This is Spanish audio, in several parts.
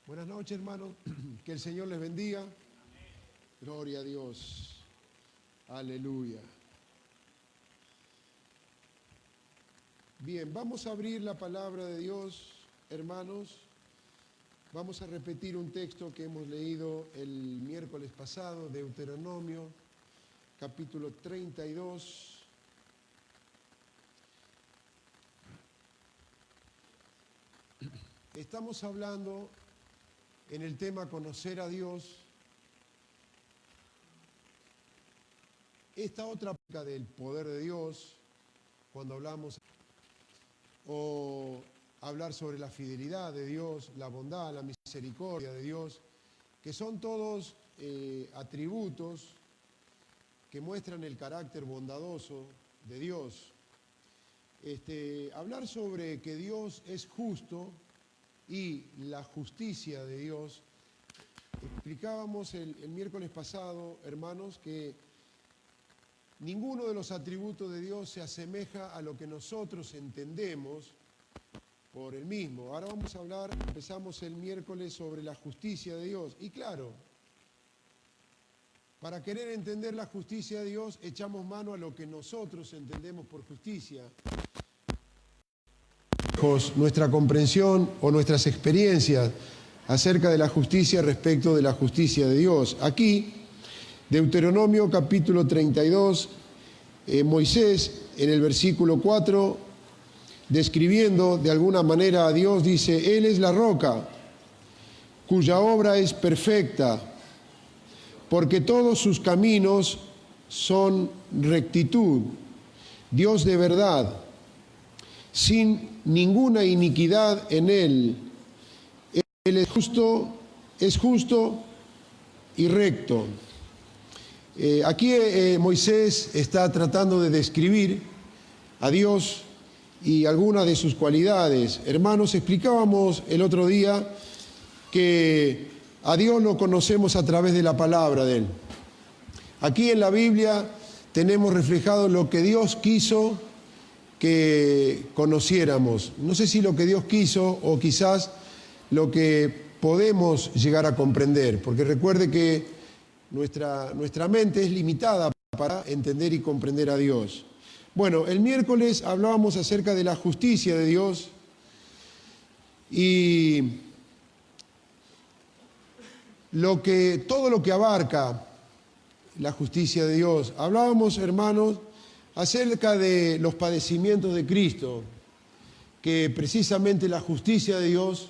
Buenas noches, hermanos. Que el Señor les bendiga. Gloria a Dios. Aleluya. Bien, vamos a abrir la palabra de Dios, hermanos. Vamos a repetir un texto que hemos leído el miércoles pasado, Deuteronomio, capítulo 32. Estamos hablando en el tema conocer a Dios. Esta otra práctica del poder de Dios, cuando hablamos, o hablar sobre la fidelidad de Dios, la bondad, la misericordia de Dios, que son todos atributos que muestran el carácter bondadoso de Dios. Hablar sobre que Dios es justo y la justicia de Dios. Explicábamos el miércoles pasado, hermanos, que ninguno de los atributos de Dios se asemeja a lo que nosotros entendemos por el mismo. Ahora vamos a hablar, empezamos el miércoles sobre la justicia de Dios. Y claro, para querer entender la justicia de Dios, echamos mano a lo que nosotros entendemos por justicia. Nuestra comprensión o nuestras experiencias acerca de la justicia respecto de la justicia de Dios. Aquí, Deuteronomio capítulo 32, Moisés en el versículo 4, describiendo de alguna manera a Dios, dice: Él es la roca, cuya obra es perfecta, porque todos sus caminos son rectitud, Dios de verdad, sin ninguna iniquidad en Él. Él es justo y recto. Aquí Moisés está tratando de describir a Dios y algunas de sus cualidades. Hermanos, explicábamos el otro día que a Dios lo conocemos a través de la palabra de Él. Aquí en la Biblia tenemos reflejado lo que Dios quiso que conociéramos. No sé si lo que Dios quiso o quizás lo que podemos llegar a comprender, porque recuerde que nuestra mente es limitada para entender y comprender a Dios. Bueno, el miércoles hablábamos acerca de la justicia de Dios y todo lo que abarca la justicia de Dios. Hablábamos, hermanos, acerca de los padecimientos de Cristo, que precisamente la justicia de Dios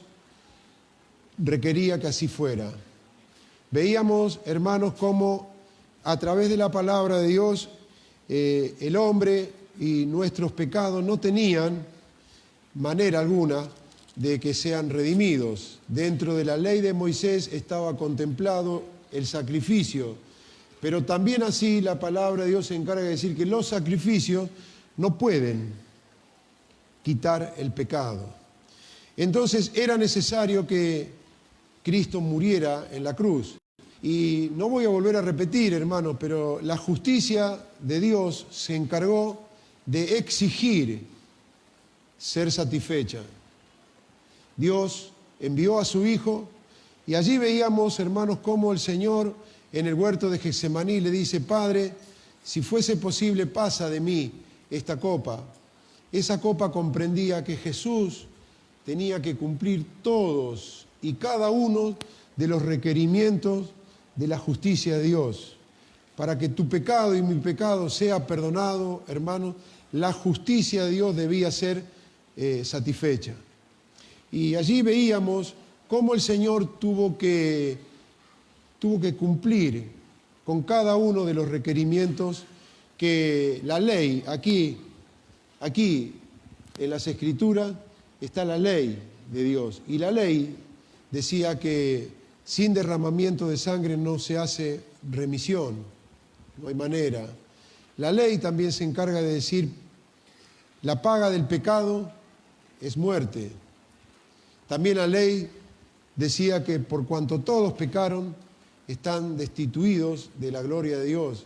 requería que así fuera. Veíamos, hermanos, cómo a través de la palabra de Dios el hombre y nuestros pecados no tenían manera alguna de que sean redimidos. Dentro de la ley de Moisés estaba contemplado el sacrificio, pero también así la palabra de Dios se encarga de decir que los sacrificios no pueden quitar el pecado. Entonces era necesario que Cristo muriera en la cruz. Y no voy a volver a repetir, hermanos, pero la justicia de Dios se encargó de exigir ser satisfecha. Dios envió a su Hijo y allí veíamos, hermanos, cómo el Señor en el huerto de Getsemaní le dice: Padre, si fuese posible, pasa de mí esta copa. Esa copa comprendía que Jesús tenía que cumplir todos y cada uno de los requerimientos de la justicia de Dios. Para que tu pecado y mi pecado sea perdonado, hermano, la justicia de Dios debía ser satisfecha. Y allí veíamos cómo el Señor tuvo que cumplir con cada uno de los requerimientos que la ley, aquí en las Escrituras está la ley de Dios. Y la ley decía que sin derramamiento de sangre no se hace remisión, no hay manera. La ley también se encarga de decir: la paga del pecado es muerte. También la ley decía que por cuanto todos pecaron, están destituidos de la gloria de Dios.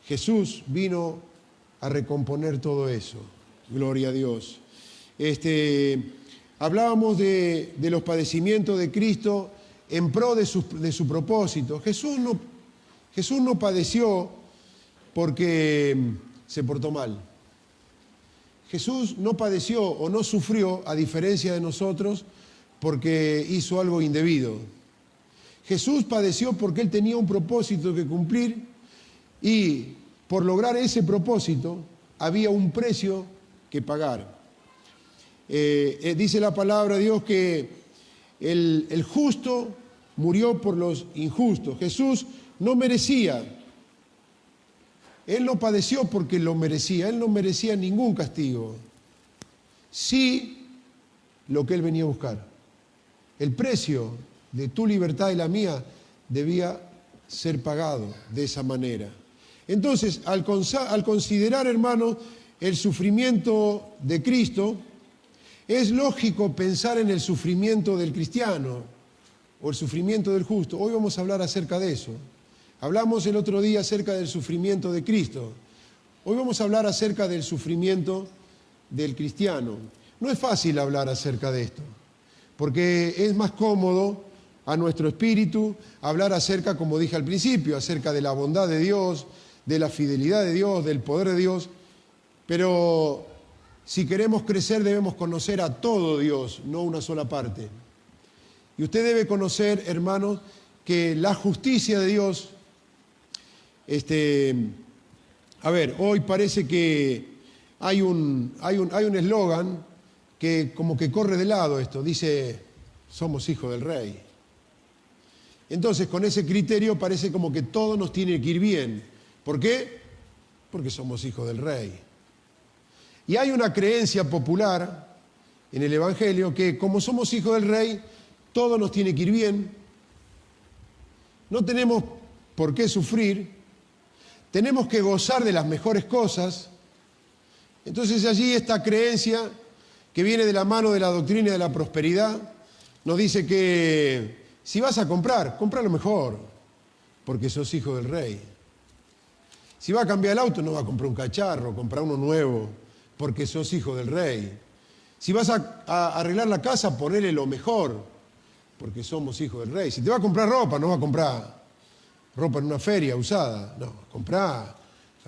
Jesús vino a recomponer todo eso. Gloria a Dios. Hablábamos de los padecimientos de Cristo en pro de su propósito. Jesús no padeció porque se portó mal. Jesús no padeció o no sufrió, a diferencia de nosotros, porque hizo algo indebido. Jesús padeció porque Él tenía un propósito que cumplir y por lograr ese propósito había un precio que pagar. Dice la palabra de Dios que el justo murió por los injustos. Jesús no merecía. Él no padeció porque lo merecía. Él no merecía ningún castigo. Sí, lo que Él venía a buscar. El precio de tu libertad y la mía debía ser pagado de esa manera. Entonces, al considerar, hermanos, el sufrimiento de Cristo, es lógico pensar en el sufrimiento del cristiano o el sufrimiento del justo. Hoy vamos a hablar acerca de eso. Hablamos el otro día acerca del sufrimiento de Cristo. Hoy vamos a hablar acerca del sufrimiento del cristiano. No es fácil hablar acerca de esto, porque es más cómodo a nuestro espíritu hablar acerca, como dije al principio, acerca de la bondad de Dios, de la fidelidad de Dios, del poder de Dios. Pero si queremos crecer debemos conocer a todo Dios, no una sola parte. Y usted debe conocer, hermanos, que la justicia de Dios, hoy parece que hay un eslogan que como que corre de lado esto, dice, somos hijos del rey. Entonces, con ese criterio parece como que todo nos tiene que ir bien. ¿Por qué? Porque somos hijos del rey. Y hay una creencia popular en el Evangelio que como somos hijos del rey, todo nos tiene que ir bien, no tenemos por qué sufrir, tenemos que gozar de las mejores cosas. Entonces allí esta creencia que viene de la mano de la doctrina de la prosperidad nos dice que si vas a comprar, compra lo mejor, porque sos hijo del rey. Si vas a cambiar el auto, no vas a comprar un cacharro, comprar uno nuevo, porque sos hijo del rey. Si vas a arreglar la casa, ponele lo mejor, porque somos hijos del rey. Si te vas a comprar ropa, no vas a comprar ropa en una feria usada. No, comprá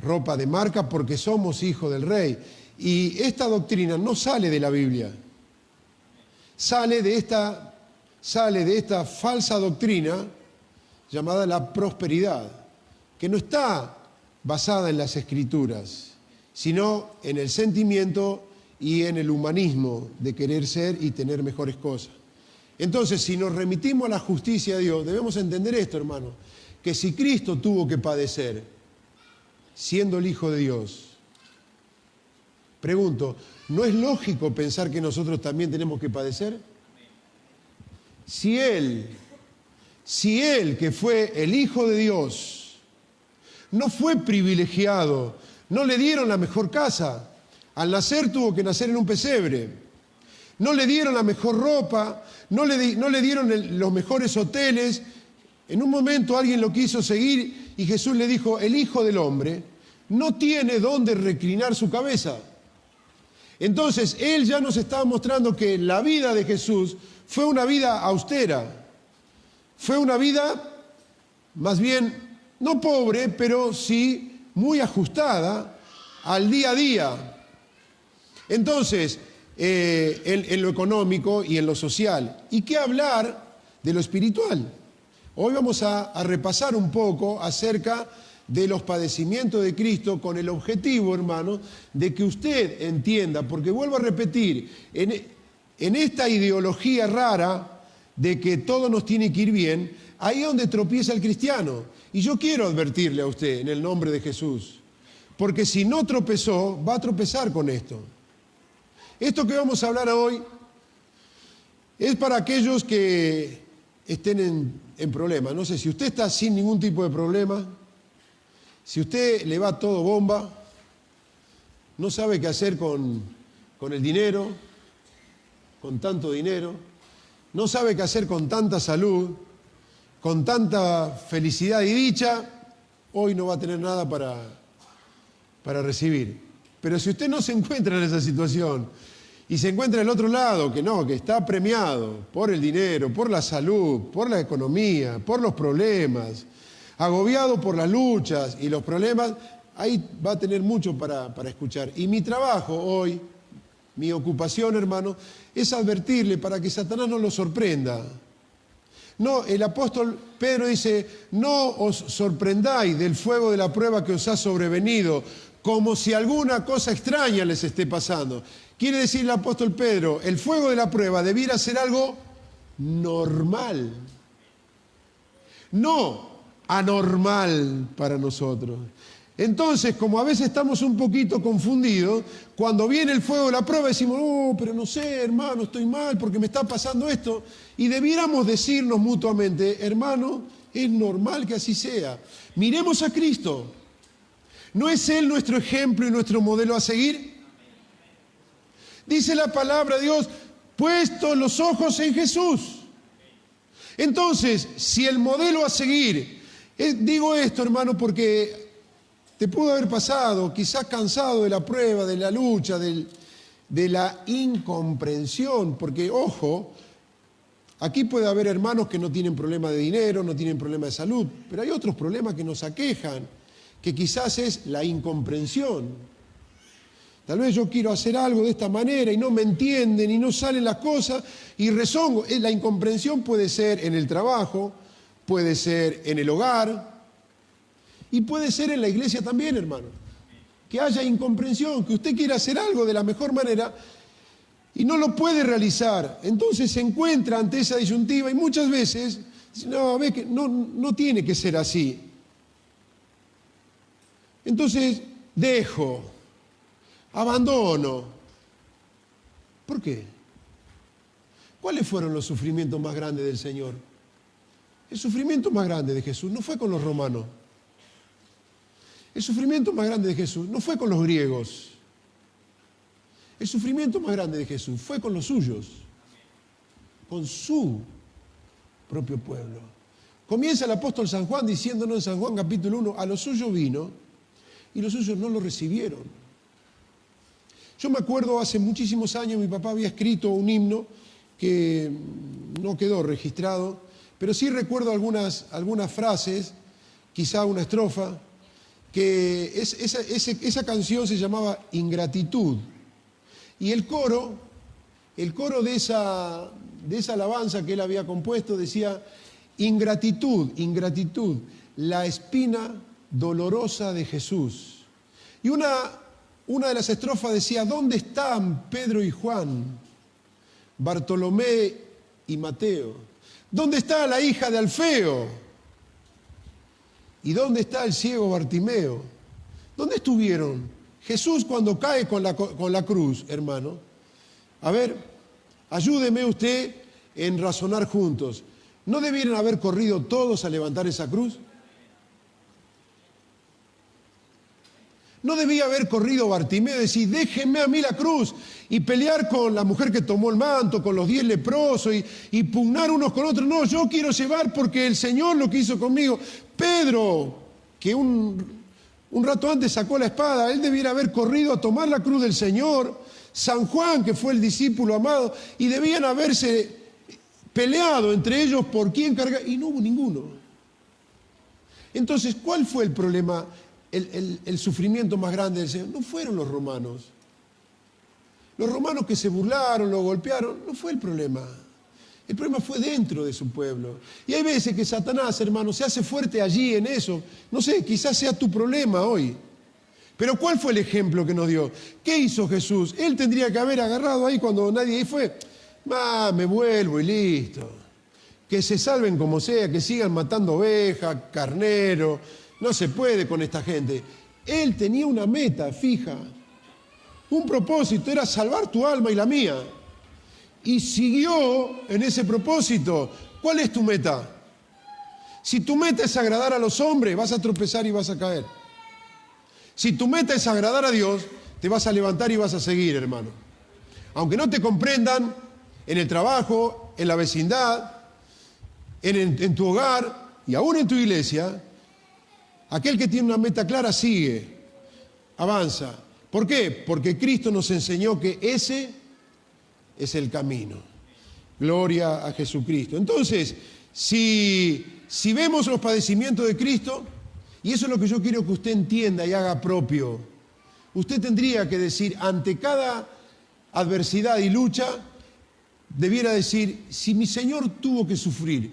ropa de marca porque somos hijos del rey. Y esta doctrina no sale de la Biblia. Sale de esta falsa doctrina llamada la prosperidad, que no está basada en las Escrituras, sino en el sentimiento y en el humanismo de querer ser y tener mejores cosas. Entonces, si nos remitimos a la justicia de Dios, debemos entender esto, hermano, que si Cristo tuvo que padecer, siendo el Hijo de Dios, pregunto, ¿no es lógico pensar que nosotros también tenemos que padecer? Si Él, que fue el Hijo de Dios, no fue privilegiado, no le dieron la mejor casa, al nacer tuvo que nacer en un pesebre, no le dieron la mejor ropa, no le dieron los mejores hoteles. En un momento alguien lo quiso seguir y Jesús le dijo, el Hijo del Hombre no tiene dónde reclinar su cabeza. Entonces, Él ya nos estaba mostrando que la vida de Jesús fue una vida austera, fue una vida más bien, no pobre, pero sí muy ajustada al día a día. Entonces, en lo económico y en lo social. ¿Y qué hablar de lo espiritual? Hoy vamos a repasar un poco acerca de los padecimientos de Cristo con el objetivo, hermano, de que usted entienda, porque vuelvo a repetir, en esta ideología rara de que todo nos tiene que ir bien, ahí es donde tropieza el cristiano. Y yo quiero advertirle a usted en el nombre de Jesús, porque si no tropezó, va a tropezar con esto. Esto que vamos a hablar hoy es para aquellos que estén en problemas. No sé, si usted está sin ningún tipo de problema, si usted le va todo bomba, no sabe qué hacer con el dinero, con tanto dinero, no sabe qué hacer con tanta salud, con tanta felicidad y dicha, hoy no va a tener nada para recibir. Pero si usted no se encuentra en esa situación Y se encuentra el otro lado, que no, que está premiado por el dinero, por la salud, por la economía, por los problemas, agobiado por las luchas y los problemas, ahí va a tener mucho para escuchar. Y mi trabajo hoy, mi ocupación, hermano, es advertirle para que Satanás no lo sorprenda. No, el apóstol Pedro dice, no os sorprendáis del fuego de la prueba que os ha sobrevenido, como si alguna cosa extraña les esté pasando. Quiere decir el apóstol Pedro, el fuego de la prueba debiera ser algo normal, no anormal para nosotros. Entonces, como a veces estamos un poquito confundidos, cuando viene el fuego de la prueba decimos, oh, pero no sé, hermano, estoy mal porque me está pasando esto. Y debiéramos decirnos mutuamente, hermano, es normal que así sea. Miremos a Cristo. ¿No es Él nuestro ejemplo y nuestro modelo a seguir? Dice la palabra de Dios, puestos los ojos en Jesús. Entonces, si el modelo a seguir, digo esto, hermano, porque te pudo haber pasado, quizás cansado de la prueba, de la lucha, de la incomprensión, porque, ojo, aquí puede haber hermanos que no tienen problema de dinero, no tienen problema de salud, pero hay otros problemas que nos aquejan, que quizás es la incomprensión. Tal vez yo quiero hacer algo de esta manera y no me entienden y no salen las cosas y rezongo. La incomprensión puede ser en el trabajo, puede ser en el hogar y puede ser en la iglesia también, hermano. Que haya incomprensión, que usted quiera hacer algo de la mejor manera y no lo puede realizar. Entonces se encuentra ante esa disyuntiva y muchas veces dice, no, ve que no tiene que ser así. Entonces dejo. Abandono. ¿Por qué? ¿Cuáles fueron los sufrimientos más grandes del Señor? El sufrimiento más grande de Jesús no fue con los romanos. El sufrimiento más grande de Jesús no fue con los griegos. El sufrimiento más grande de Jesús fue con los suyos, con su propio pueblo. Comienza el apóstol San Juan diciéndonos en San Juan capítulo 1, a los suyos vino y los suyos no lo recibieron. Yo me acuerdo hace muchísimos años mi papá había escrito un himno que no quedó registrado, pero sí recuerdo algunas frases, quizá una estrofa, que esa canción se llamaba Ingratitud. Y el coro de esa alabanza que él había compuesto decía, ingratitud, ingratitud, la espina dolorosa de Jesús. Y una de las estrofas decía, ¿dónde están Pedro y Juan, Bartolomé y Mateo? ¿Dónde está la hija de Alfeo? ¿Y dónde está el ciego Bartimeo? ¿Dónde estuvieron? Jesús cuando cae con la cruz, hermano. A ver, ayúdeme usted en razonar juntos. ¿No debieran haber corrido todos a levantar esa cruz? ¿No debía haber corrido Bartimeo y decir, déjenme a mí la cruz y pelear con la mujer que tomó el manto, con los 10 leprosos y pugnar unos con otros? No, yo quiero llevar porque el Señor lo que hizo conmigo. Pedro, que un rato antes sacó la espada, él debiera haber corrido a tomar la cruz del Señor. San Juan, que fue el discípulo amado, y debían haberse peleado entre ellos por quién cargar, y no hubo ninguno. Entonces, ¿cuál fue el problema? El sufrimiento más grande del Señor no fueron los romanos. Los romanos que se burlaron, lo golpearon, no fue el problema. El problema fue dentro de su pueblo. Y hay veces que Satanás, hermano, se hace fuerte allí en eso. No sé, quizás sea tu problema hoy. Pero ¿cuál fue el ejemplo que nos dio? ¿Qué hizo Jesús? Él tendría que haber agarrado ahí cuando nadie ahí fue. Me vuelvo y listo. Que se salven como sea, que sigan matando ovejas, carneros. No se puede con esta gente. Él tenía una meta fija, un propósito, era salvar tu alma y la mía. Y siguió en ese propósito. ¿Cuál es tu meta? Si tu meta es agradar a los hombres, vas a tropezar y vas a caer. Si tu meta es agradar a Dios, te vas a levantar y vas a seguir, hermano. Aunque no te comprendan en el trabajo, en la vecindad, en tu hogar y aún en tu iglesia, aquel que tiene una meta clara sigue, avanza. ¿Por qué? Porque Cristo nos enseñó que ese es el camino. Gloria a Jesucristo. Entonces, si vemos los padecimientos de Cristo, y eso es lo que yo quiero que usted entienda y haga propio, usted tendría que decir, ante cada adversidad y lucha, debiera decir, si mi Señor tuvo que sufrir,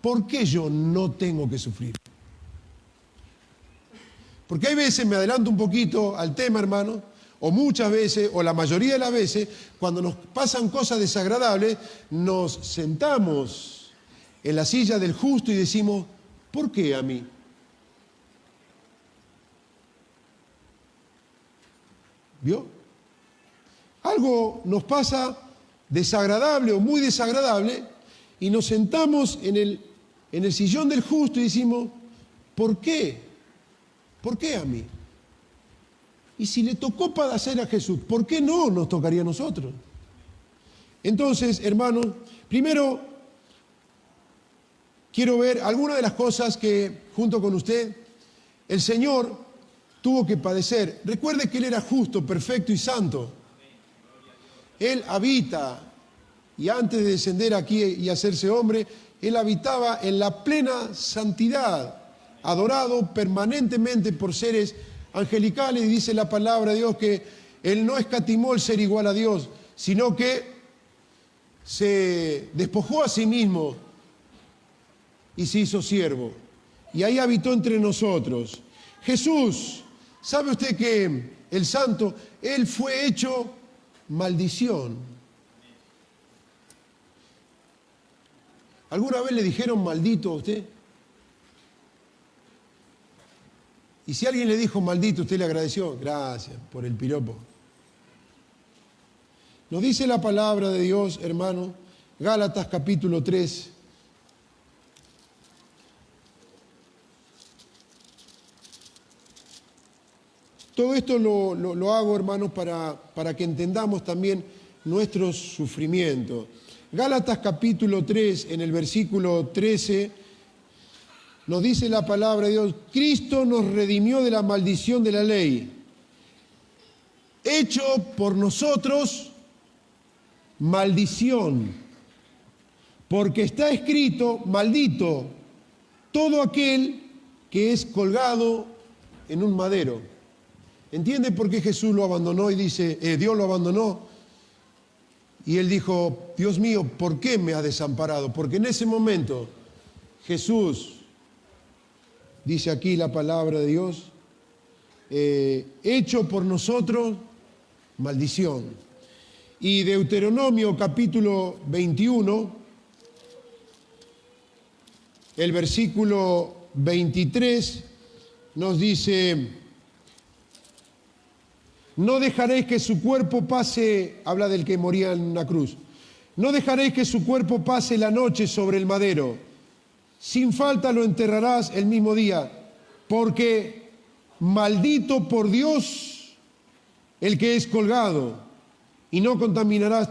¿por qué yo no tengo que sufrir? Porque hay veces, me adelanto un poquito al tema, hermano, o muchas veces, o la mayoría de las veces, cuando nos pasan cosas desagradables, nos sentamos en la silla del justo y decimos, ¿por qué a mí? ¿Vio? Algo nos pasa desagradable o muy desagradable y nos sentamos en el sillón del justo y decimos, ¿por qué? ¿Por qué a mí? Y si le tocó padecer a Jesús, ¿por qué no nos tocaría a nosotros? Entonces, hermanos, primero quiero ver algunas de las cosas que, junto con usted, el Señor tuvo que padecer. Recuerde que Él era justo, perfecto y santo. Él habita, y antes de descender aquí y hacerse hombre, Él habitaba en la plena santidad, adorado permanentemente por seres angelicales, y dice la palabra de Dios que Él no escatimó el ser igual a Dios, sino que se despojó a sí mismo y se hizo siervo. Y ahí habitó entre nosotros. Jesús, ¿sabe usted que el santo, Él fue hecho maldición? ¿Alguna vez le dijeron maldito a usted? Y si alguien le dijo maldito, ¿usted le agradeció? Gracias por el piropo. Nos dice la palabra de Dios, hermano, Gálatas capítulo 3. Todo esto lo hago, hermanos, para que entendamos también nuestros sufrimientos. Gálatas capítulo 3, en el versículo 13, nos dice la palabra de Dios, Cristo nos redimió de la maldición de la ley, hecho por nosotros maldición, porque está escrito, maldito todo aquel que es colgado en un madero. ¿Entiende por qué Jesús lo abandonó y dice, Dios lo abandonó? Y él dijo, Dios mío, ¿por qué me has desamparado? Porque en ese momento Jesús, dice aquí la palabra de Dios, hecho por nosotros maldición. Y Deuteronomio capítulo 21, el versículo 23, nos dice, no dejaréis que su cuerpo pase, habla del que moría en una cruz, no dejaréis que su cuerpo pase la noche sobre el madero, sin falta lo enterrarás el mismo día, porque maldito por Dios el que es colgado, y no contaminarás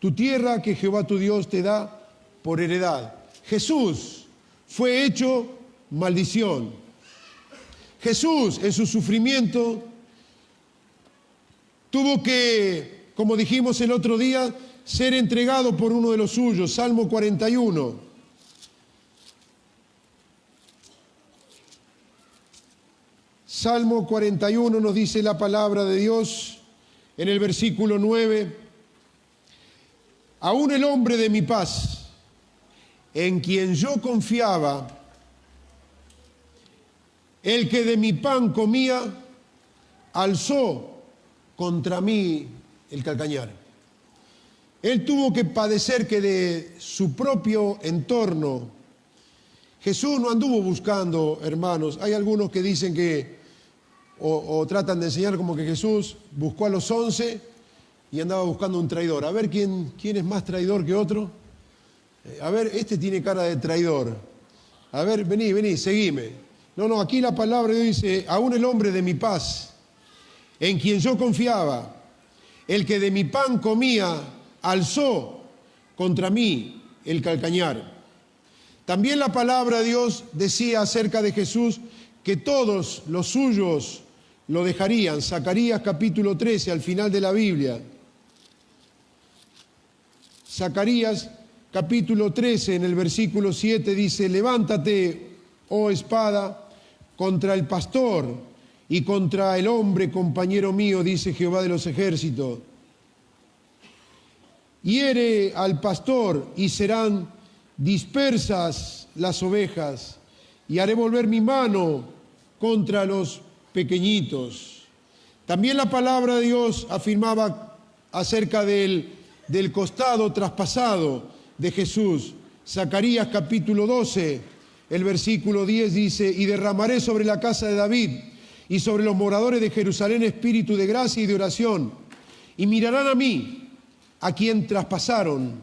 tu tierra que Jehová tu Dios te da por heredad. Jesús fue hecho maldición. Jesús en su sufrimiento tuvo que, como dijimos el otro día, ser entregado por uno de los suyos. Salmo 41. Salmo 41 nos dice la palabra de Dios en el versículo 9. Aún el hombre de mi paz, en quien yo confiaba, el que de mi pan comía, alzó contra mí el calcañar. Él tuvo que padecer que de su propio entorno, Jesús no anduvo buscando, hermanos. Hay algunos que dicen que, o tratan de enseñar como que Jesús buscó a los 11 y andaba buscando un traidor. A ver quién es más traidor que otro. A ver, este tiene cara de traidor. A ver, vení, seguime. No, aquí la palabra de Dios dice, aún el hombre de mi paz, en quien yo confiaba, el que de mi pan comía, alzó contra mí el calcañar. También la palabra de Dios decía acerca de Jesús que todos los suyos lo dejarían. Zacarías capítulo 13, al final de la Biblia. Zacarías capítulo 13, en el versículo 7 dice: levántate, oh espada, contra el pastor y contra el hombre compañero mío, dice Jehová de los ejércitos. Hiere al pastor y serán dispersas las ovejas, y haré volver mi mano contra los pequeñitos. También la palabra de Dios afirmaba acerca del costado traspasado de Jesús. Zacarías capítulo 12, el versículo 10 dice: y derramaré sobre la casa de David y sobre los moradores de Jerusalén espíritu de gracia y de oración, y mirarán a mí, a quien traspasaron,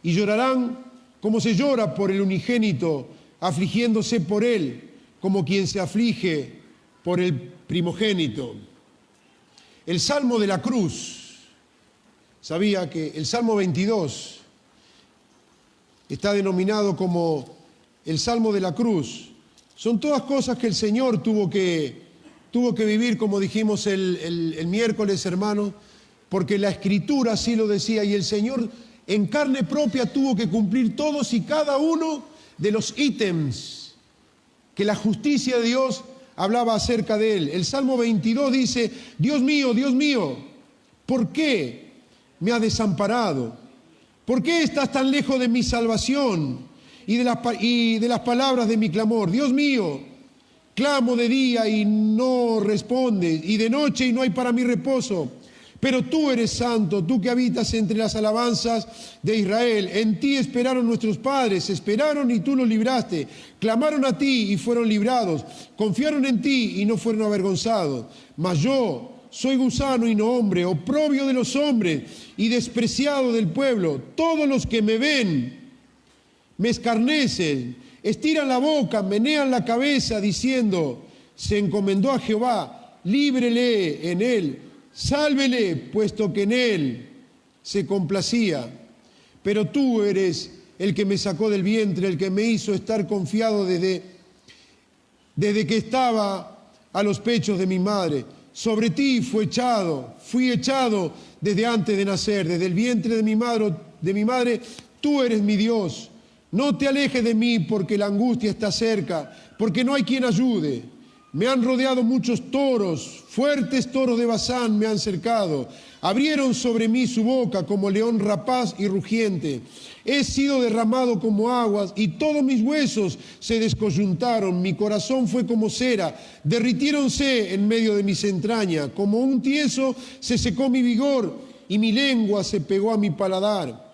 y llorarán como se llora por el unigénito, afligiéndose por él, como quien se aflige por el primogénito. El Salmo de la Cruz, sabía que el Salmo 22 está denominado como el Salmo de la Cruz. Son todas cosas que el Señor tuvo que vivir, como dijimos el miércoles, hermano, porque la Escritura así lo decía, y el Señor en carne propia tuvo que cumplir todos y cada uno de los ítems que la justicia de Dios hablaba acerca de él. El Salmo 22 dice: Dios mío, ¿por qué me has desamparado? ¿Por qué estás tan lejos de mi salvación y de las palabras de mi clamor? Dios mío, clamo de día y no respondes, y de noche y no hay para mí reposo. Pero tú eres santo, tú que habitas entre las alabanzas de Israel. En ti esperaron nuestros padres, esperaron y tú los libraste. Clamaron a ti y fueron librados. Confiaron en ti y no fueron avergonzados. Mas yo soy gusano y no hombre, oprobio de los hombres y despreciado del pueblo. Todos los que me ven me escarnecen, estiran la boca, menean la cabeza, diciendo: se encomendó a Jehová, líbrele en él. Sálvele, puesto que en él se complacía. Pero tú eres el que me sacó del vientre, el que me hizo estar confiado desde que estaba a los pechos de mi madre. Sobre ti fui echado desde antes de nacer, desde el vientre de mi madre, tú eres mi Dios. No te alejes de mí, porque la angustia está cerca, porque no hay quien ayude. Me han rodeado muchos toros, fuertes toros de Basán me han cercado. Abrieron sobre mí su boca como león rapaz y rugiente. He sido derramado como aguas y todos mis huesos se descoyuntaron. Mi corazón fue como cera, derritiéronse en medio de mis entrañas. Como un tieso se secó mi vigor y mi lengua se pegó a mi paladar.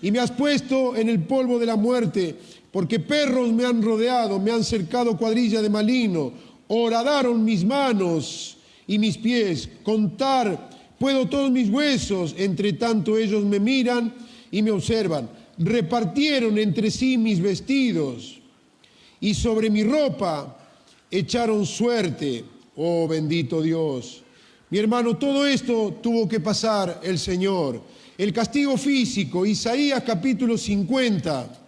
Y me has puesto en el polvo de la muerte, porque perros me han rodeado, me han cercado cuadrilla de maligno. Horadaron mis manos y mis pies, contar puedo todos mis huesos, entre tanto ellos me miran y me observan. Repartieron entre sí mis vestidos y sobre mi ropa echaron suerte. Oh, bendito Dios. Mi hermano, todo esto tuvo que pasar el Señor. El castigo físico, Isaías capítulo 50.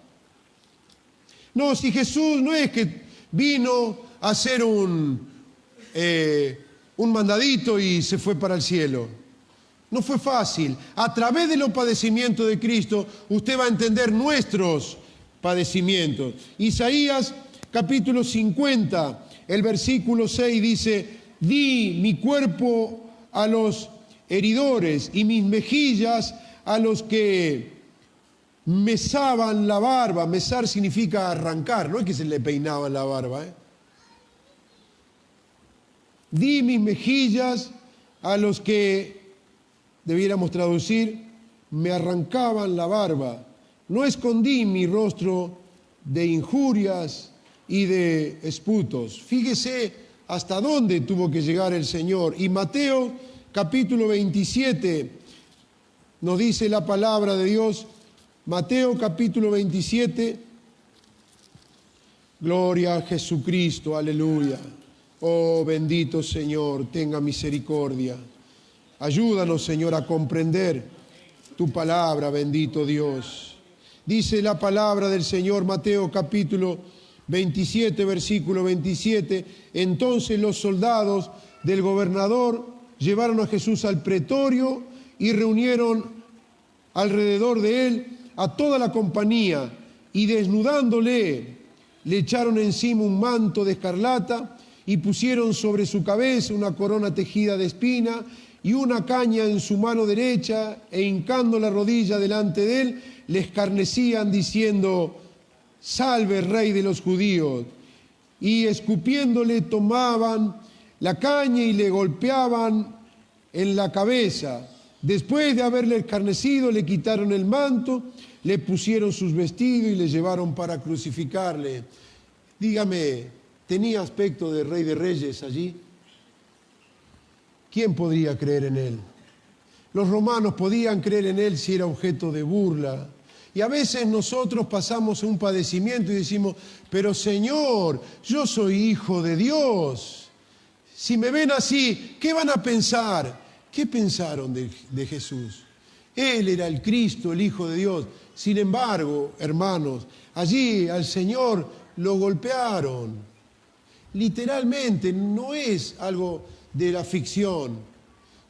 No, si Jesús no es que vino a hacer un mandadito y se fue para el cielo. No fue fácil. A través de los padecimientos de Cristo, usted va a entender nuestros padecimientos. Isaías capítulo 50, el versículo 6 dice: di mi cuerpo a los heridores y mis mejillas a los que mesaban la barba. Mesar significa arrancar, no es que se le peinaban la barba, Di mis mejillas a los que, debiéramos traducir, me arrancaban la barba. No escondí mi rostro de injurias y de esputos. Fíjese hasta dónde tuvo que llegar el Señor. Y Mateo capítulo 27 nos dice la palabra de Dios. Mateo capítulo 27. Gloria a Jesucristo, aleluya. Oh, bendito Señor, tenga misericordia. Ayúdanos, Señor, a comprender tu palabra, bendito Dios. Dice la palabra del Señor, Mateo capítulo 27, versículo 27. Entonces los soldados del gobernador llevaron a Jesús al pretorio y reunieron alrededor de él a toda la compañía, y desnudándole, le echaron encima un manto de escarlata y pusieron sobre su cabeza una corona tejida de espina y una caña en su mano derecha, e hincando la rodilla delante de él, le escarnecían diciendo: Salve, Rey de los judíos. Y escupiéndole tomaban la caña y le golpeaban en la cabeza. Después de haberle escarnecido, le quitaron el manto, le pusieron sus vestidos y le llevaron para crucificarle. Dígame, ¿tenía aspecto de Rey de Reyes allí? ¿Quién podría creer en él? Los romanos podían creer en él si era objeto de burla. Y a veces nosotros pasamos un padecimiento y decimos: pero Señor, yo soy hijo de Dios. Si me ven así, ¿qué van a pensar? ¿Qué pensaron de Jesús? Él era el Cristo, el Hijo de Dios. Sin embargo, hermanos, allí al Señor lo golpearon. Literalmente, no es algo de la ficción.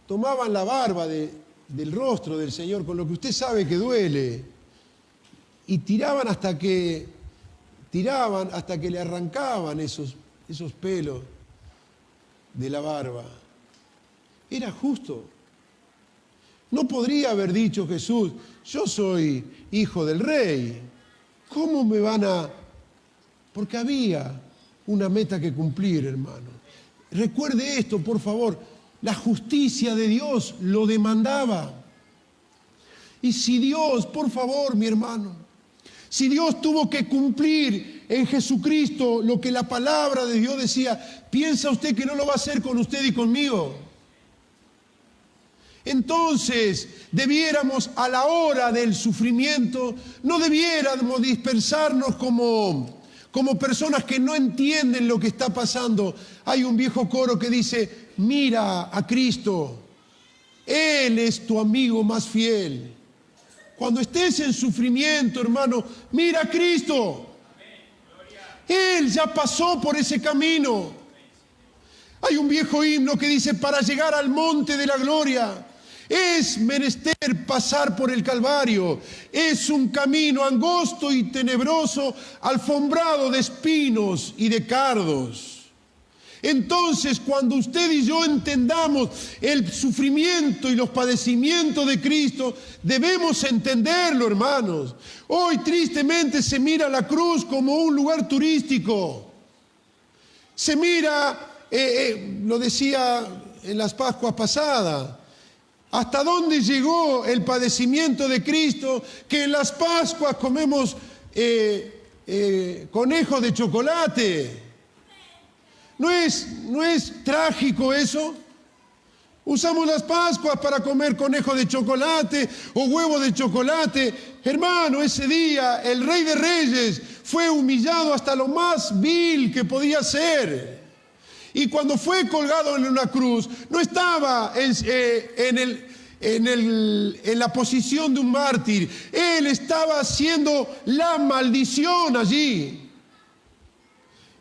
Tomaban la barba del rostro del Señor, con lo que usted sabe que duele, y tiraban hasta que le arrancaban esos pelos de la barba. Era justo. No podría haber dicho Jesús: yo soy hijo del rey. ¿Cómo me van a...? Porque había una meta que cumplir, hermano. Recuerde esto, por favor. La justicia de Dios lo demandaba. Y si Dios, por favor, mi hermano, si Dios tuvo que cumplir en Jesucristo lo que la palabra de Dios decía, ¿piensa usted que no lo va a hacer con usted y conmigo? Entonces, debiéramos a la hora del sufrimiento, no debiéramos dispersarnos como personas que no entienden lo que está pasando. Hay un viejo coro que dice: mira a Cristo, Él es tu amigo más fiel. Cuando estés en sufrimiento, hermano, mira a Cristo. Él ya pasó por ese camino. Hay un viejo himno que dice: para llegar al monte de la gloria es menester pasar por el Calvario. Es un camino angosto y tenebroso, alfombrado de espinos y de cardos. Entonces, cuando usted y yo entendamos el sufrimiento y los padecimientos de Cristo, debemos entenderlo, hermanos. Hoy, tristemente, se mira la cruz como un lugar turístico. Se mira, lo decía en las Pascuas pasadas, hasta dónde llegó el padecimiento de Cristo, que en las Pascuas comemos conejos de chocolate. ¿No es trágico eso? Usamos las Pascuas para comer conejo de chocolate o huevo de chocolate. Hermano, ese día el Rey de Reyes fue humillado hasta lo más vil que podía ser. Y cuando fue colgado en una cruz, no estaba en la posición de un mártir. Él estaba haciendo la maldición allí.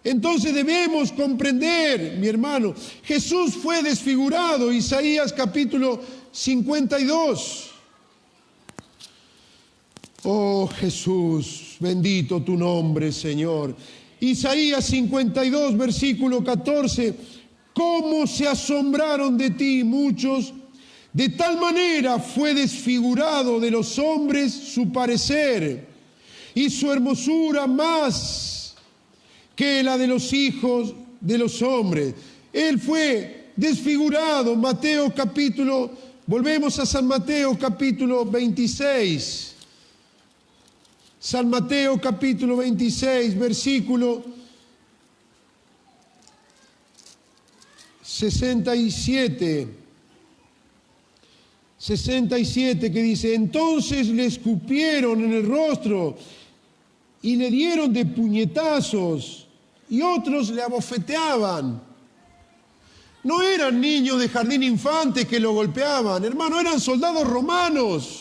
Entonces debemos comprender, mi hermano, Jesús fue desfigurado. Isaías capítulo 52. Oh Jesús, bendito tu nombre, Señor. Isaías 52, versículo 14. ¿Cómo se asombraron de ti muchos? De tal manera fue desfigurado de los hombres su parecer, y su hermosura más que la de los hijos de los hombres. Él fue desfigurado. Volvemos a San Mateo capítulo 26. San Mateo capítulo 26, versículo 67, que dice: entonces le escupieron en el rostro y le dieron de puñetazos, y otros le abofeteaban. No eran niños de jardín infante que lo golpeaban, hermano, eran soldados romanos.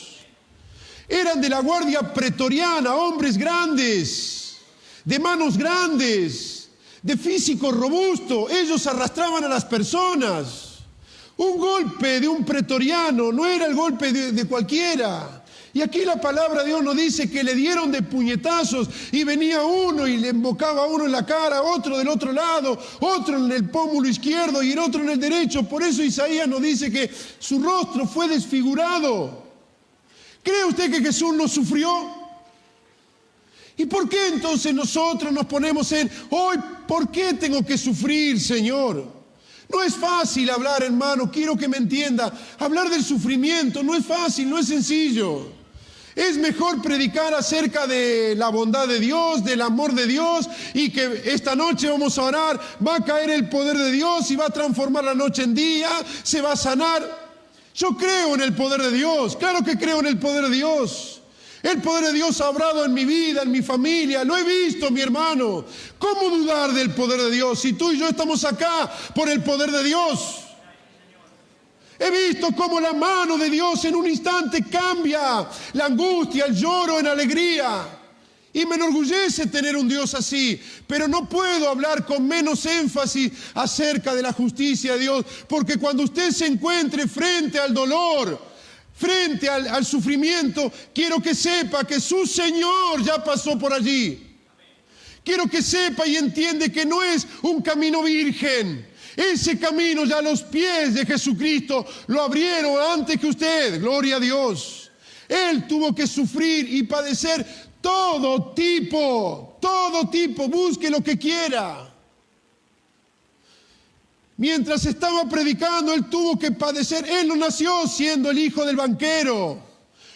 Eran de la guardia pretoriana, hombres grandes, de manos grandes, de físico robusto. Ellos arrastraban a las personas. Un golpe de un pretoriano no era el golpe de cualquiera. Y aquí la palabra de Dios nos dice que le dieron de puñetazos y venía uno y le embocaba a uno en la cara, otro del otro lado, otro en el pómulo izquierdo y el otro en el derecho. Por eso Isaías nos dice que su rostro fue desfigurado. ¿Cree usted que Jesús no sufrió? ¿Y por qué entonces nosotros nos ponemos hoy, ¿por qué tengo que sufrir, Señor? No es fácil hablar, hermano, quiero que me entienda. Hablar del sufrimiento no es fácil, no es sencillo. Es mejor predicar acerca de la bondad de Dios, del amor de Dios, y que esta noche vamos a orar, va a caer el poder de Dios y va a transformar la noche en día, se va a sanar. Yo creo en el poder de Dios, claro que creo en el poder de Dios. El poder de Dios ha obrado en mi vida, en mi familia, lo he visto, mi hermano. ¿Cómo dudar del poder de Dios si tú y yo estamos acá por el poder de Dios? He visto cómo la mano de Dios en un instante cambia la angustia, el lloro en alegría. Y me enorgullece tener un Dios así, pero no puedo hablar con menos énfasis acerca de la justicia de Dios, porque cuando usted se encuentre frente al dolor, frente al sufrimiento, quiero que sepa que su Señor ya pasó por allí. Quiero que sepa y entiende que no es un camino virgen. Ese camino ya los pies de Jesucristo lo abrieron antes que usted, gloria a Dios. Él tuvo que sufrir y padecer todo tipo, busque lo que quiera. Mientras estaba predicando, él tuvo que padecer. Él no nació siendo el hijo del banquero,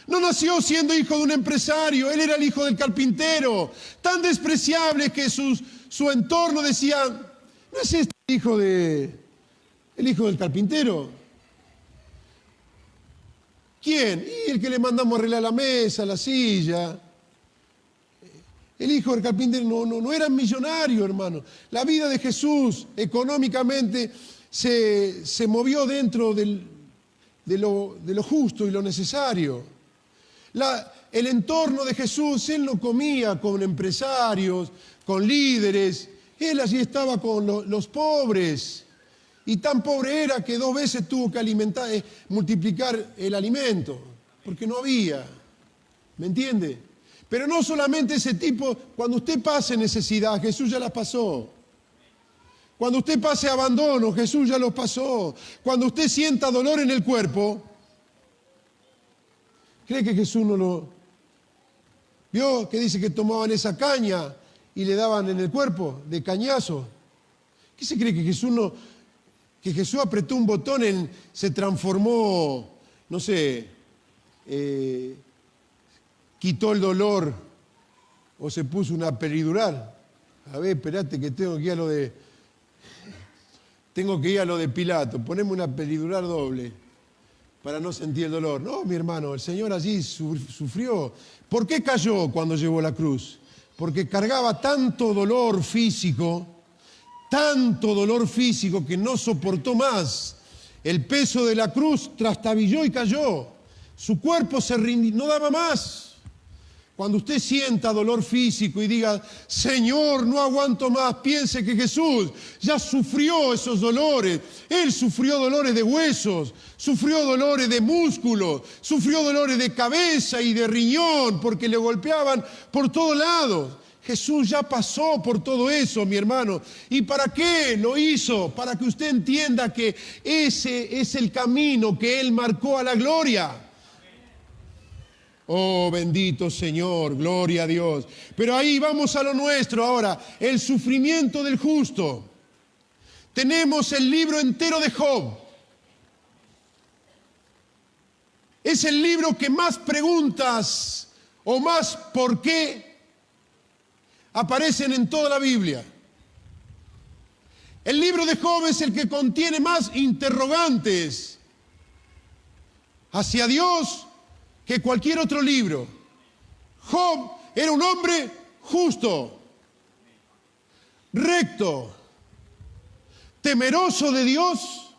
no nació siendo hijo de un empresario, él era el hijo del carpintero, tan despreciable que su entorno decía, ¿no es este el hijo del carpintero? ¿Quién? Y el que le mandamos a arreglar la mesa, la silla. El hijo del carpintero no era millonario, hermano. La vida de Jesús económicamente se movió dentro de lo justo y lo necesario. El entorno de Jesús, él no comía con empresarios, con líderes. Él allí estaba con los pobres. Y tan pobre era que 2 veces tuvo que multiplicar el alimento, porque no había. ¿Me entiende? Pero no solamente ese tipo, cuando usted pase necesidad, Jesús ya la pasó. Cuando usted pase abandono, Jesús ya lo pasó. Cuando usted sienta dolor en el cuerpo, ¿cree que Jesús no lo vio? Que dice que tomaban esa caña y le daban en el cuerpo de cañazo. ¿Qué se cree que Jesús apretó un botón, se transformó, no sé, quitó el dolor o se puso una peridural? A ver, espérate que tengo que ir a lo de Pilato, poneme una peridural doble para no sentir el dolor. No, mi hermano, el Señor allí sufrió. ¿Por qué cayó cuando llevó la cruz? Porque cargaba tanto dolor físico que no soportó más. El peso de la cruz trastabilló y cayó. Su cuerpo se rindió, no daba más. Cuando usted sienta dolor físico y diga, Señor, no aguanto más, piense que Jesús ya sufrió esos dolores. Él sufrió dolores de huesos, sufrió dolores de músculos, sufrió dolores de cabeza y de riñón porque le golpeaban por todos lados. Jesús ya pasó por todo eso, mi hermano. ¿Y para qué lo hizo? Para que usted entienda que ese es el camino que Él marcó a la gloria. Oh, bendito Señor, gloria a Dios. Pero ahí vamos a lo nuestro ahora, el sufrimiento del justo. Tenemos el libro entero de Job. Es el libro que más preguntas o más por qué aparecen en toda la Biblia. El libro de Job es el que contiene más interrogantes hacia Dios que cualquier otro libro. Job era un hombre justo, recto, temeroso de Dios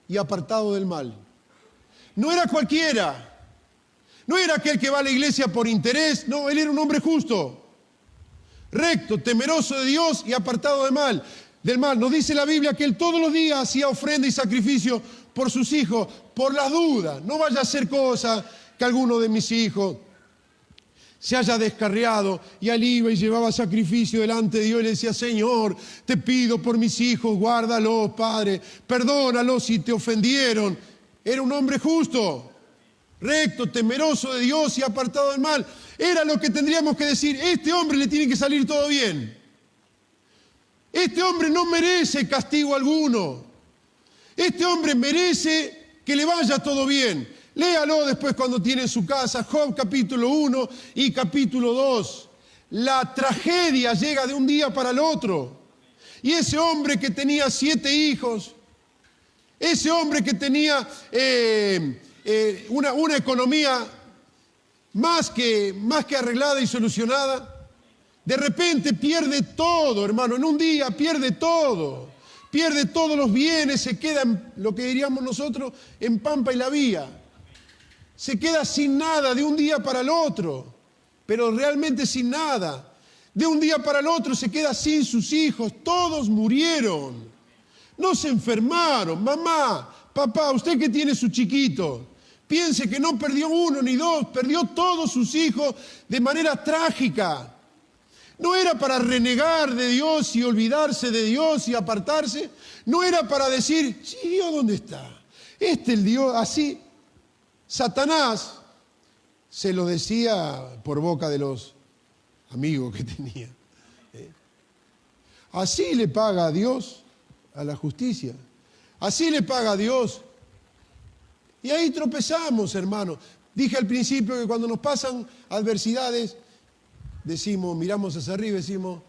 y apartado del mal. No era cualquiera, no era aquel que va a la iglesia por interés, no, él era un hombre justo, recto, temeroso de Dios y apartado del mal. Nos dice la Biblia que él todos los días hacía ofrenda y sacrificio por sus hijos, por las dudas. No vaya a hacer cosa que alguno de mis hijos se haya descarriado. Y él iba y llevaba sacrificio delante de Dios y le decía: Señor, te pido por mis hijos, guárdalos, Padre, perdónalos si te ofendieron. Era un hombre justo, recto, temeroso de Dios y apartado del mal. Era lo que tendríamos que decir: este hombre le tiene que salir todo bien. Este hombre no merece castigo alguno. Este hombre merece que le vaya todo bien. Léalo después cuando tiene en su casa Job capítulo 1 y capítulo 2. La tragedia llega de un día para el otro. Y ese hombre que tenía 7 hijos, ese hombre que tenía una economía más que arreglada y solucionada, de repente pierde todo, hermano. En un día pierde todo. Pierde todos los bienes, se queda en lo que diríamos nosotros en Pampa y la Vía. Se queda sin nada de un día para el otro, pero realmente sin nada. De un día para el otro se queda sin sus hijos, todos murieron. No se enfermaron. Mamá, papá, usted que tiene su chiquito, piense que no perdió 1 ni 2, perdió todos sus hijos de manera trágica. No era para renegar de Dios y olvidarse de Dios y apartarse. No era para decir: sí, Dios, ¿dónde está? El Dios, así. Satanás se lo decía por boca de los amigos que tenía. Así le paga a Dios a la justicia. Así le paga a Dios. Y ahí tropezamos, hermano. Dije al principio que cuando nos pasan adversidades, decimos, miramos hacia arriba y decimos: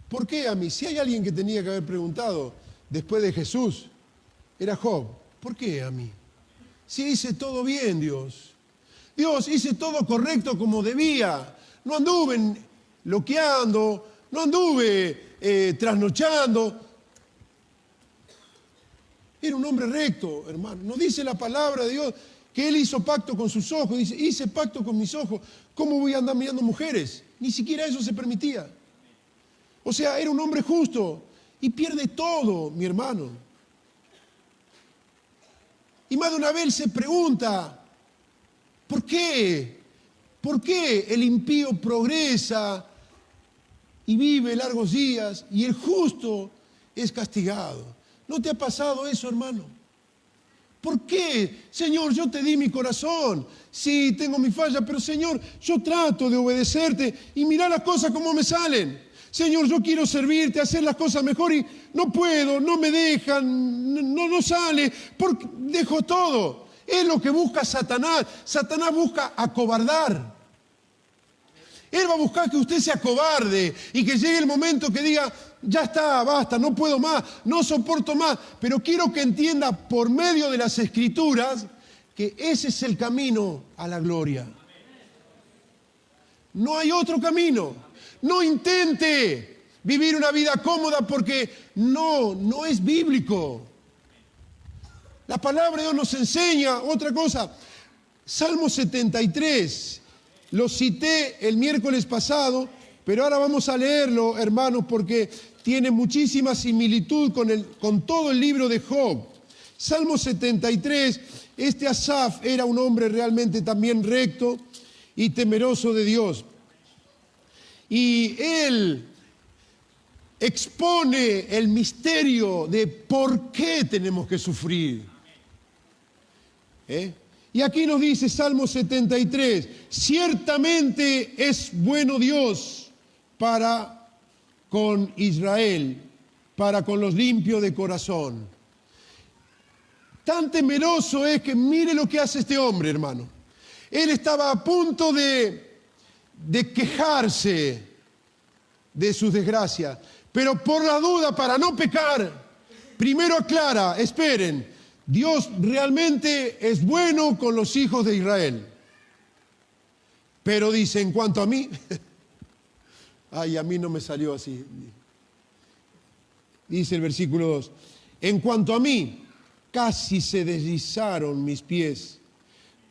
¿por qué a mí? Si hay alguien que tenía que haber preguntado después de Jesús, era Job. ¿Por qué a mí? Si hice todo bien, Dios. Dios, hice todo correcto como debía. No anduve loqueando, no anduve trasnochando. Era un hombre recto, hermano. No dice la palabra de Dios que él hizo pacto con sus ojos. Dice: hice pacto con mis ojos. ¿Cómo voy a andar mirando mujeres? Ni siquiera eso se permitía. O sea, era un hombre justo y pierde todo, mi hermano. Y más de una vez se pregunta: ¿por qué? ¿Por qué el impío progresa y vive largos días y el justo es castigado? ¿No te ha pasado eso, hermano? ¿Por qué? Señor, yo te di mi corazón. Sí, tengo mi falla, pero Señor, yo trato de obedecerte y mirá las cosas como me salen. Señor, yo quiero servirte, hacer las cosas mejor y no puedo, no me dejan, no sale, porque dejo todo. Es lo que busca Satanás. Satanás busca acobardar. Él va a buscar que usted se acobarde y que llegue el momento que diga: ya está, basta, no puedo más, no soporto más. Pero quiero que entienda por medio de las Escrituras que ese es el camino a la gloria. No hay otro camino. No intente vivir una vida cómoda porque no es bíblico. La palabra de Dios nos enseña otra cosa. Salmo 73, lo cité el miércoles pasado, pero ahora vamos a leerlo, hermanos, porque tiene muchísima similitud con todo el libro de Job. Salmo 73, Asaf era un hombre realmente también recto y temeroso de Dios. Y él expone el misterio de por qué tenemos que sufrir. Y aquí nos dice Salmo 73, ciertamente es bueno Dios para con Israel, para con los limpios de corazón. Tan temeroso es que mire lo que hace este hombre, hermano. Él estaba a punto de quejarse de sus desgracias, pero por la duda, para no pecar, primero aclara: esperen, Dios realmente es bueno con los hijos de Israel. Pero dice: en cuanto a mí, ay, a mí no me salió así. Dice el versículo 2, en cuanto a mí, casi se deslizaron mis pies,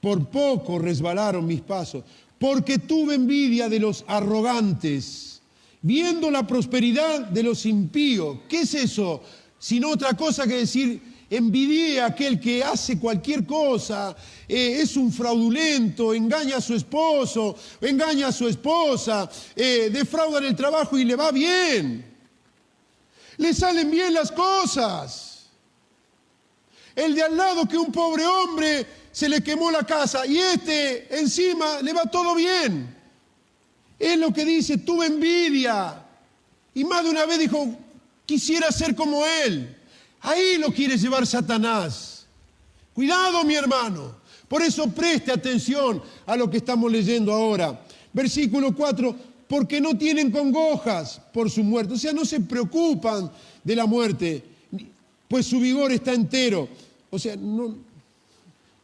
por poco resbalaron mis pasos, porque tuve envidia de los arrogantes, viendo la prosperidad de los impíos. ¿Qué es eso? Sino otra cosa que decir Envidié a aquel que hace cualquier cosa, es un fraudulento, engaña a su esposo, engaña a su esposa, defrauda en el trabajo y le va bien. Le salen bien las cosas. El de al lado, que un pobre hombre se le quemó la casa y encima le va todo bien. Es lo que dice, tuve envidia. Y más de una vez dijo, quisiera ser como él. Ahí lo quiere llevar Satanás. Cuidado, mi hermano. Por eso preste atención a lo que estamos leyendo ahora. Versículo 4, porque no tienen congojas por su muerte. O sea, no se preocupan de la muerte, pues su vigor está entero. O sea, no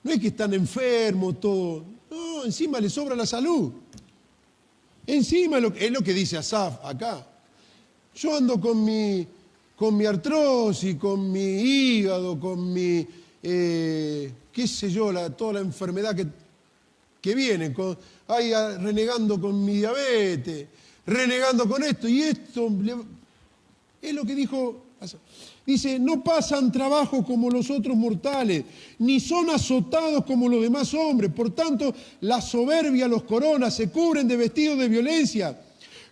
es que están enfermos, todo. No, encima les sobra la salud. Encima es lo que dice Asaf acá. Yo ando con mi artrosis, con mi hígado, con mi, qué sé yo, toda la enfermedad que viene, renegando con mi diabetes, renegando con esto, y esto es lo que dijo. Dice, no pasan trabajo como los otros mortales, ni son azotados como los demás hombres. Por tanto, la soberbia los corona, se cubren de vestidos de violencia.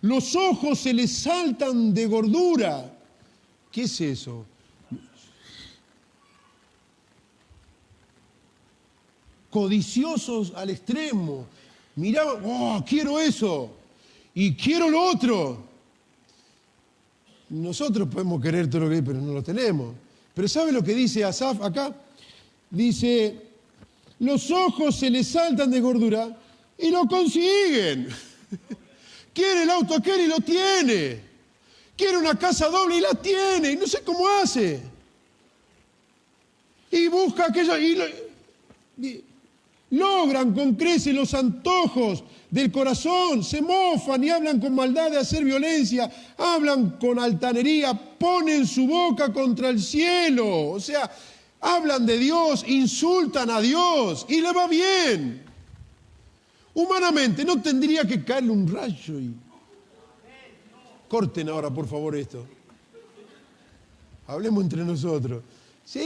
Los ojos se les saltan de gordura. ¿Qué es eso? Codiciosos al extremo. Mirá, oh, quiero eso. Y quiero lo otro. Nosotros podemos querer todo lo que hay, pero no lo tenemos. Pero ¿sabe lo que dice Asaf acá? Dice, los ojos se les saltan de gordura y lo consiguen. Quiere el auto aquel y lo tiene. Quiere una casa doble y la tiene. Y no sé cómo hace. Y busca aquello y logran con creces los antojos del corazón. Se mofan y hablan con maldad de hacer violencia. Hablan con altanería. Ponen su boca contra el cielo. O sea, hablan de Dios, insultan a Dios y le va bien. Humanamente no tendría que caerle un rayo y... Corten ahora, por favor, esto. Hablemos entre nosotros. Sí,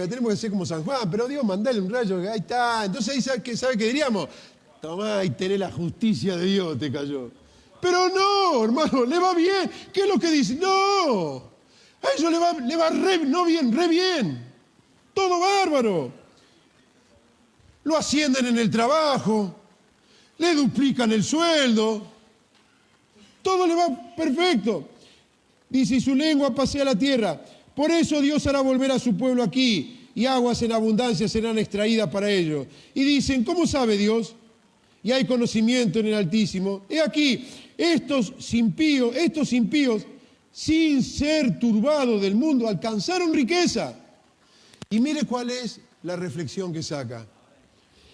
tenemos que ser como San Juan, pero Dios, mandale un rayo, que ahí está. Entonces ahí sabe qué diríamos. Tomá y tenés la justicia de Dios, te cayó. Pero no, hermano, le va bien. ¿Qué es lo que dice? No, a ellos le va re bien. Todo bárbaro. Lo ascienden en el trabajo. Le duplican el sueldo, todo le va perfecto. Dice, y su lengua pasea la tierra. Por eso Dios hará volver a su pueblo aquí, y aguas en abundancia serán extraídas para ellos. Y dicen, ¿cómo sabe Dios? Y hay conocimiento en el Altísimo. He aquí, estos impíos, sin ser turbados del mundo, alcanzaron riqueza. Y mire cuál es la reflexión que saca.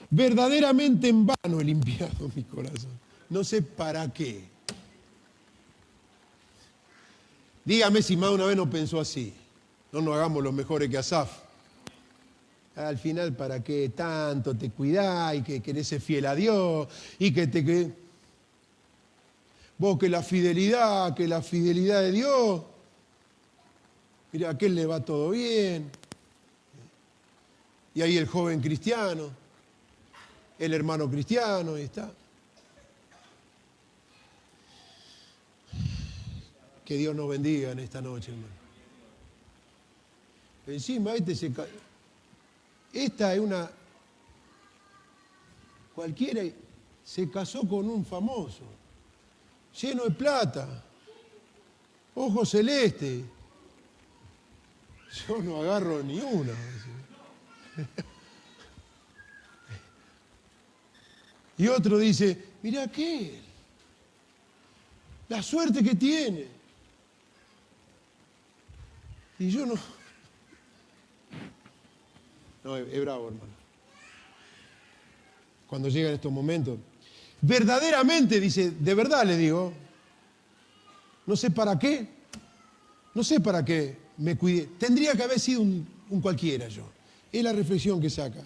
Verdaderamente en vano he limpiado mi corazón. No sé para qué. Dígame si más una vez no pensó así. No nos hagamos los mejores que Asaf. Al final, ¿para qué tanto te cuidás y que querés ser fiel a Dios? Y vos que la fidelidad de Dios. Mira, a aquel le va todo bien. Y ahí el joven cristiano. El hermano cristiano, ahí está. Que Dios nos bendiga en esta noche, hermano. Encima esta es una... Cualquiera se casó con un famoso, lleno de plata, ojos celestes. Yo no agarro ni una. Y otro dice, mirá aquel, la suerte que tiene. Y yo no. No, es bravo, hermano. Cuando llegan estos momentos. Verdaderamente, dice, de verdad le digo, no sé para qué me cuidé. Tendría que haber sido un cualquiera yo. Es la reflexión que saca.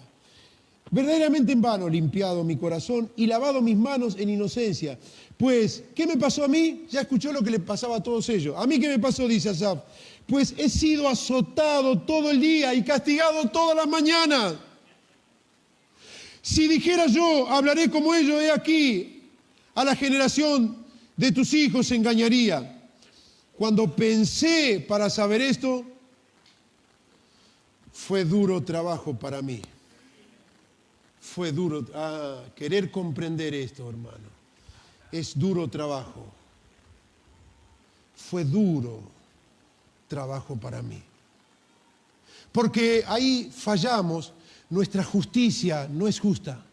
Verdaderamente en vano he limpiado mi corazón y lavado mis manos en inocencia. Pues, ¿qué me pasó a mí? Ya escuchó lo que le pasaba a todos ellos. ¿A mí qué me pasó? Dice Asaf. Pues he sido azotado todo el día y castigado todas las mañanas. Si dijera yo, hablaré como ellos, he aquí, a la generación de tus hijos engañaría. Cuando pensé para saber esto, fue duro trabajo para mí. Fue duro, querer comprender esto, hermano. Es duro trabajo. Fue duro trabajo para mí. Porque ahí fallamos, nuestra justicia no es justa.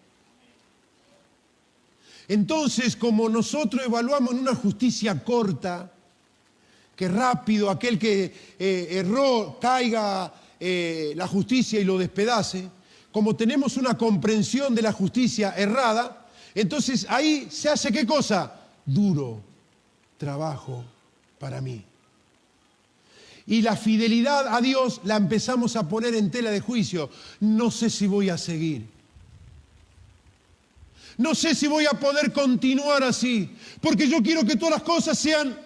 Entonces, como nosotros evaluamos en una justicia corta, que rápido aquel que erró caiga la justicia y lo despedace, como tenemos una comprensión de la justicia errada, entonces ahí se hace ¿qué cosa? Duro trabajo para mí. Y la fidelidad a Dios la empezamos a poner en tela de juicio. No sé si voy a seguir. No sé si voy a poder continuar así, porque yo quiero que todas las cosas sean...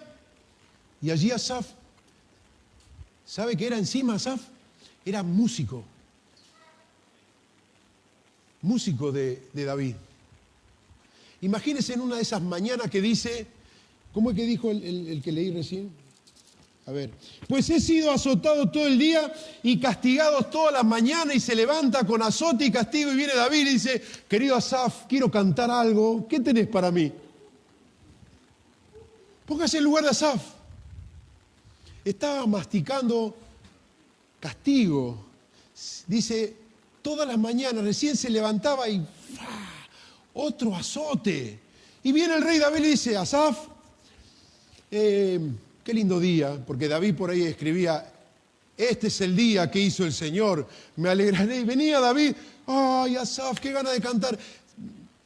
Y allí Asaf, ¿sabe qué era encima Asaf? Era músico. Músico de David. Imagínense en una de esas mañanas que dice, ¿cómo es que dijo el que leí recién? A ver, pues he sido azotado todo el día y castigado toda la mañana, y se levanta con azote y castigo y viene David y dice, querido Asaf, quiero cantar algo, ¿qué tenés para mí? Póngase en lugar de Asaf. Estaba masticando castigo. Dice, todas las mañanas recién se levantaba y otro azote. Y viene el rey David y le dice, Asaf, qué lindo día, porque David por ahí escribía, este es el día que hizo el Señor, me alegraré. Y venía David, ay Asaf, qué gana de cantar.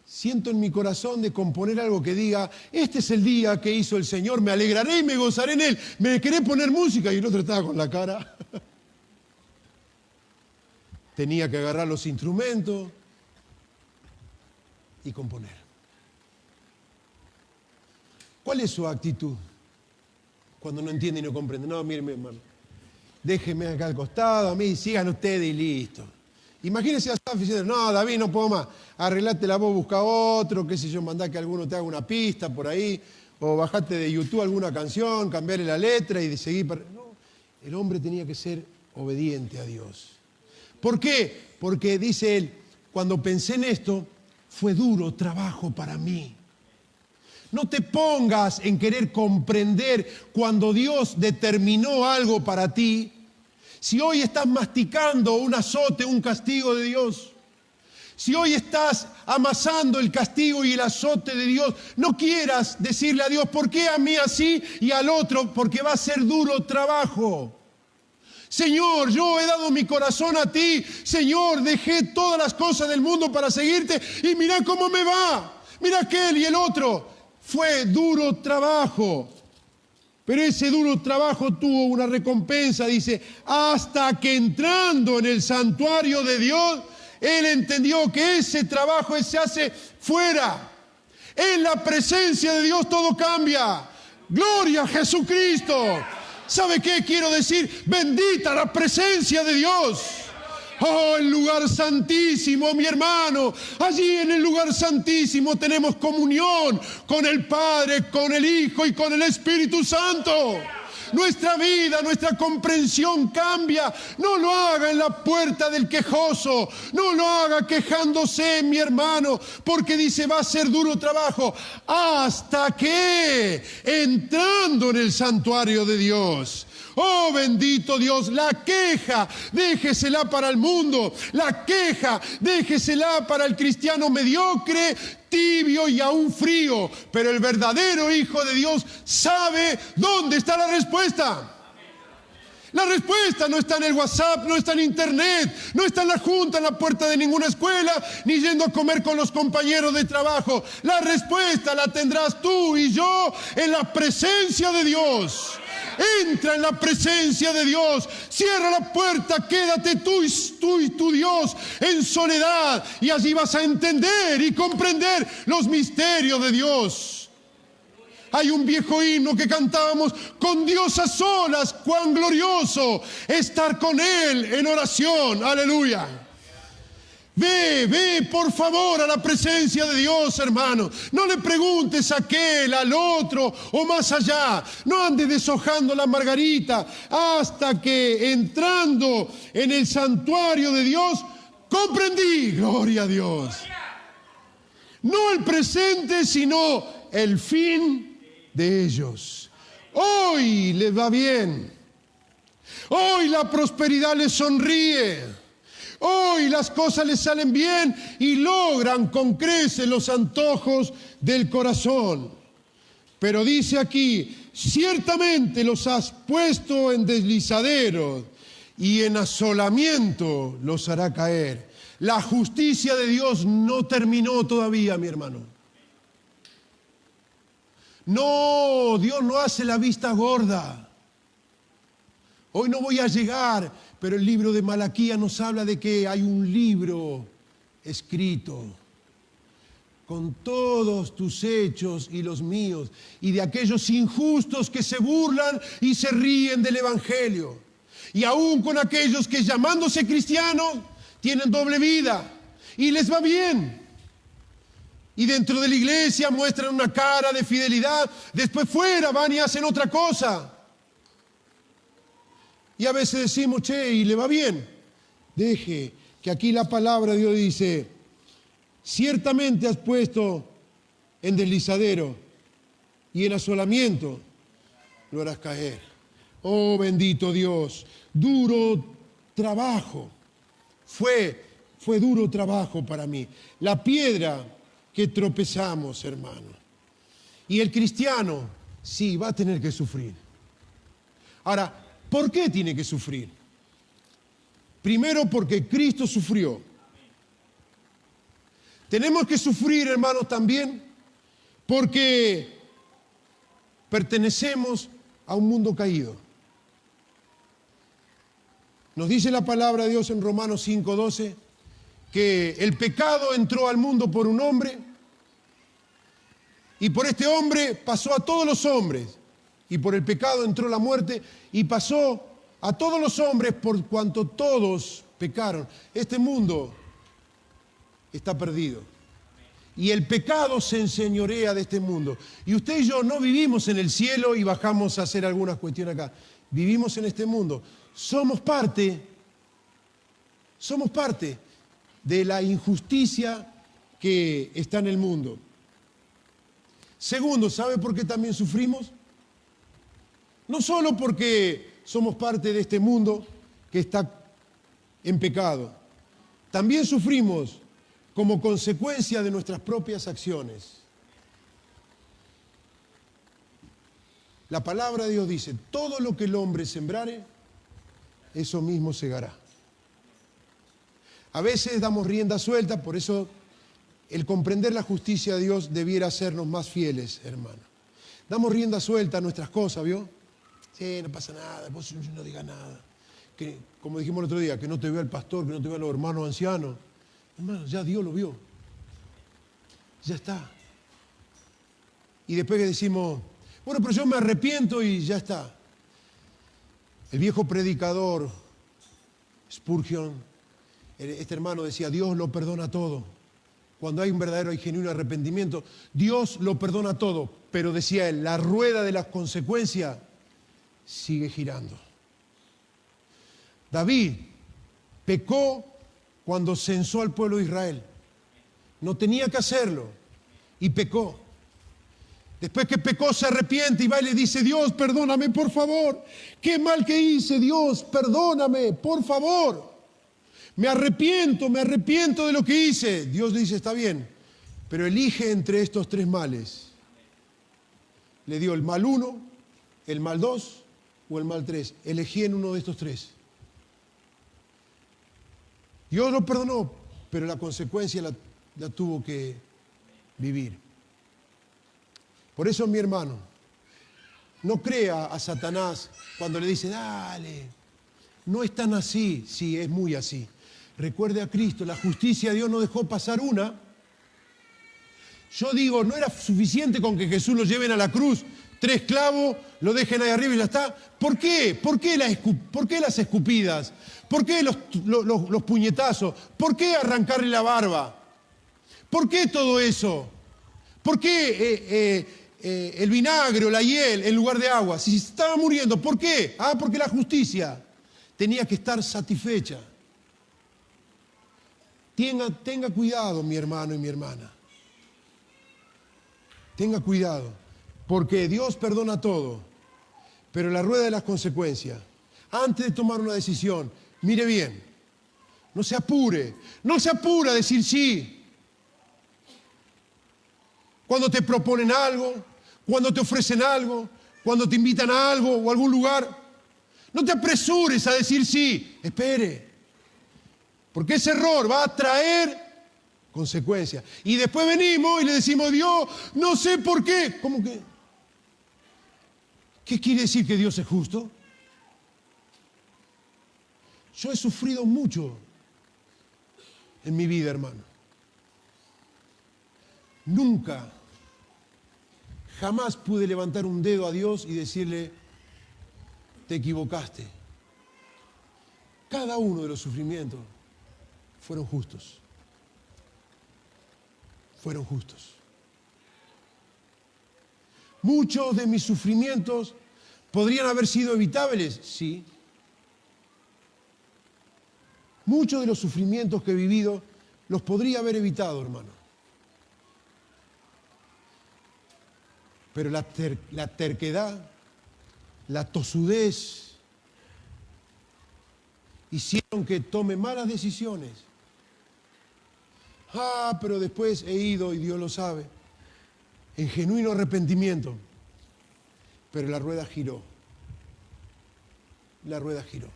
Siento en mi corazón de componer algo que diga, este es el día que hizo el Señor, me alegraré y me gozaré en él. ¿Me querés poner música? Y el otro estaba con la cara. Tenía que agarrar los instrumentos y componer. ¿Cuál es su actitud cuando no entiende y no comprende? No, mire, hermano, déjeme acá al costado, a mí sigan ustedes y listo. Imagínense a Asaf diciendo, no, David, no puedo más, arreglate la voz, busca otro, qué sé yo, mandá que alguno te haga una pista por ahí, o bajate de YouTube alguna canción, cambiarle la letra y de seguir. No, el hombre tenía que ser obediente a Dios. ¿Por qué? Porque dice él, cuando pensé en esto, fue duro trabajo para mí. No te pongas en querer comprender cuando Dios determinó algo para ti. Si hoy estás masticando un azote, un castigo de Dios, si hoy estás amasando el castigo y el azote de Dios, no quieras decirle a Dios, ¿por qué a mí así y al otro? Porque va a ser duro trabajo. Señor, yo he dado mi corazón a ti. Señor, dejé todas las cosas del mundo para seguirte y mira cómo me va. Mira aquel y el otro. Fue duro trabajo. Pero ese duro trabajo tuvo una recompensa, dice, hasta que entrando en el santuario de Dios, él entendió que ese trabajo se hace fuera. En la presencia de Dios todo cambia. Gloria a Jesucristo. ¿Sabe qué quiero decir? Bendita la presencia de Dios. Oh, el lugar santísimo, mi hermano. Allí en el lugar santísimo tenemos comunión con el Padre, con el Hijo y con el Espíritu Santo. Nuestra vida, nuestra comprensión cambia. No lo haga en la puerta del quejoso. No lo haga quejándose, mi hermano, porque dice va a ser duro trabajo. Hasta que entrando en el santuario de Dios. Oh, bendito Dios, la queja, déjesela para el mundo. La queja, déjesela para el cristiano mediocre, tibio y aún frío. Pero el verdadero Hijo de Dios sabe dónde está la respuesta. La respuesta no está en el WhatsApp, no está en Internet, no está en la junta, en la puerta de ninguna escuela, ni yendo a comer con los compañeros de trabajo. La respuesta la tendrás tú y yo en la presencia de Dios. entra en la presencia de Dios, cierra la puerta, quédate tú y tu Dios en soledad, y allí vas a entender y comprender los misterios de Dios. Hay un viejo himno que cantábamos: con Dios a solas, cuán glorioso estar con Él en oración. Aleluya. Ve por favor a la presencia de Dios, hermano. No le preguntes a aquel, al otro o más allá. No andes deshojando la margarita hasta que, entrando en el santuario de Dios, comprendí, gloria a Dios, no el presente, sino el fin de ellos. Hoy les va bien. Hoy la prosperidad les sonríe. Hoy las cosas les salen bien y logran con creces los antojos del corazón. Pero dice aquí: ciertamente los has puesto en deslizaderos y en asolamiento los hará caer. La justicia de Dios no terminó todavía, mi hermano. No, Dios no hace la vista gorda. Hoy no voy a llegar, pero el libro de Malaquías nos habla de que hay un libro escrito con todos tus hechos y los míos, y de aquellos injustos que se burlan y se ríen del Evangelio, y aún con aquellos que, llamándose cristianos, tienen doble vida y les va bien. Y dentro de la iglesia muestran una cara de fidelidad, después fuera van y hacen otra cosa. Y a veces decimos: che, y le va bien. Deje que aquí la palabra de Dios dice: ciertamente has puesto en deslizadero y en asolamiento lo harás caer. Oh, bendito Dios. Duro trabajo. Fue duro trabajo para mí. La piedra que tropezamos, hermano. Y el cristiano, sí, va a tener que sufrir. Ahora, ¿por qué tiene que sufrir? Primero, porque Cristo sufrió. Tenemos que sufrir, hermanos, también porque pertenecemos a un mundo caído. Nos dice la palabra de Dios en Romanos 5:12 que el pecado entró al mundo por un hombre, y por este hombre pasó a todos los hombres. Y por el pecado entró la muerte y pasó a todos los hombres por cuanto todos pecaron. Este mundo está perdido. Y el pecado se enseñorea de este mundo. Y usted y yo no vivimos en el cielo y bajamos a hacer algunas cuestiones acá. Vivimos en este mundo. Somos parte de la injusticia que está en el mundo. Segundo, ¿sabe por qué también sufrimos? No solo porque somos parte de este mundo que está en pecado, también sufrimos como consecuencia de nuestras propias acciones. La palabra de Dios dice: todo lo que el hombre sembrare, eso mismo segará. A veces damos rienda suelta, por eso el comprender la justicia de Dios debiera hacernos más fieles, hermano. Damos rienda suelta a nuestras cosas, ¿vio? Sí, no pasa nada, vos no digas nada. Que, como dijimos el otro día, que no te vea el pastor, que no te vea los hermanos ancianos. Hermano, ya Dios lo vio. Ya está. Y después que decimos: bueno, pero yo me arrepiento y ya está. El viejo predicador Spurgeon, este hermano decía: Dios lo perdona todo. Cuando hay un verdadero y genuino arrepentimiento, Dios lo perdona todo. Pero decía él, la rueda de las consecuencias sigue girando. David pecó cuando censó al pueblo de Israel. No tenía que hacerlo y pecó. Después que pecó se arrepiente y va y le dice: Dios, perdóname, por favor. Qué mal que hice, Dios, perdóname, por favor. Me arrepiento de lo que hice. Dios le dice: está bien, pero elige entre estos tres males. Le dio el mal 1, el mal 2 o el mal 3. Elegí en uno de estos tres. Dios lo perdonó, pero la consecuencia la tuvo que vivir. Por eso, mi hermano, No crea a Satanás cuando le dice, dale, no es tan así. Sí, es muy así. Recuerde a Cristo, la justicia de Dios no dejó pasar una. Yo digo, no era suficiente con que Jesús lo lleven a la cruz, 3 clavos, lo dejen ahí arriba y ya está. ¿Por qué? ¿Por qué las escupidas? ¿Por qué los puñetazos? ¿Por qué arrancarle la barba? ¿Por qué todo eso? ¿Por qué el vinagre o la hiel en lugar de agua? Si se estaba muriendo, ¿por qué? Porque la justicia tenía que estar satisfecha. Tenga cuidado, mi hermano y mi hermana. Tenga cuidado, porque Dios perdona todo, pero la rueda de las consecuencias, antes de tomar una decisión, mire bien, no se apure a decir sí. Cuando te proponen algo, cuando te ofrecen algo, cuando te invitan a algo o a algún lugar, no te apresures a decir sí, espere, porque ese error va a traer consecuencias. Y después venimos y le decimos, Dios, no sé por qué. ¿Cómo que? ¿Qué quiere decir que Dios es justo? Yo he sufrido mucho en mi vida, hermano. Nunca, jamás pude levantar un dedo a Dios y decirle, te equivocaste. Cada uno de los sufrimientos fueron justos. Fueron justos. Muchos de mis sufrimientos podrían haber sido evitables, sí. Muchos de los sufrimientos que he vivido los podría haber evitado, hermano. Pero la terquedad, la tosudez, hicieron que tome malas decisiones. Pero después he ido, y Dios lo sabe, en genuino arrepentimiento. Pero la rueda giró. La rueda giró.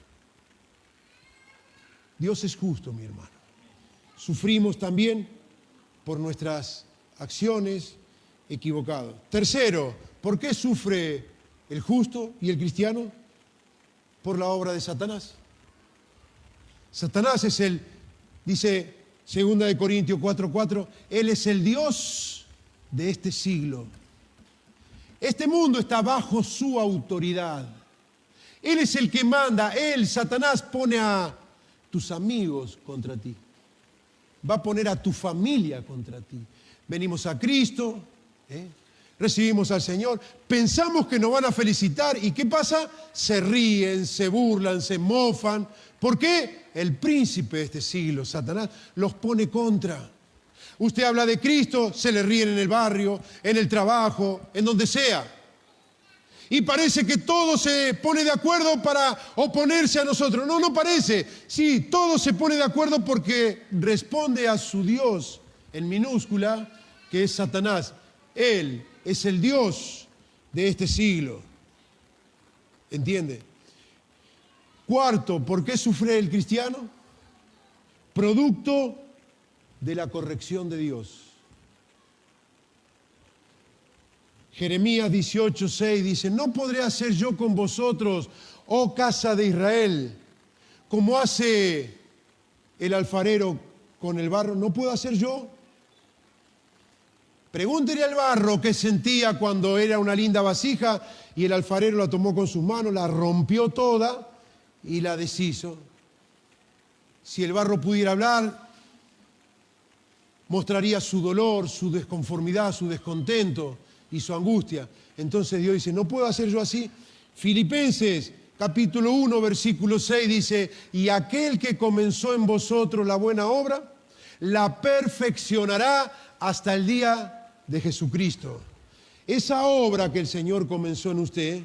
Dios es justo, mi hermano. Sufrimos también por nuestras acciones equivocadas. Tercero, ¿por qué sufre el justo y el cristiano? Por la obra de Satanás. Satanás es dice 2 Corintios 4:4, Él es el Dios de este siglo. Este mundo está bajo su autoridad. Él es el que manda. Satanás, pone a tus amigos contra ti. Va a poner a tu familia contra ti. Venimos a Cristo, recibimos al Señor, pensamos que nos van a felicitar y ¿qué pasa? Se ríen, se burlan, se mofan. ¿Por qué? El príncipe de este siglo, Satanás, los pone contra. Usted habla de Cristo, se le ríen en el barrio, en el trabajo, en donde sea. Y parece que todo se pone de acuerdo para oponerse a nosotros. No, no parece. Sí, todo se pone de acuerdo porque responde a su Dios, en minúscula, que es Satanás. Él es el Dios de este siglo. ¿Entiende? Cuarto, ¿por qué sufre el cristiano? Producto de la corrección de Dios. Jeremías 18:6 dice, no podré hacer yo con vosotros, oh casa de Israel, como hace el alfarero con el barro, ¿no puedo hacer yo? Pregúntele al barro qué sentía cuando era una linda vasija y el alfarero la tomó con sus manos, la rompió toda y la deshizo. Si el barro pudiera hablar, mostraría su dolor, su desconformidad, su descontento y su angustia. Entonces Dios dice, ¿no puedo hacer yo así? Filipenses capítulo 1, versículo 6 dice, y aquel que comenzó en vosotros la buena obra, la perfeccionará hasta el día de Jesucristo. Esa obra que el Señor comenzó en usted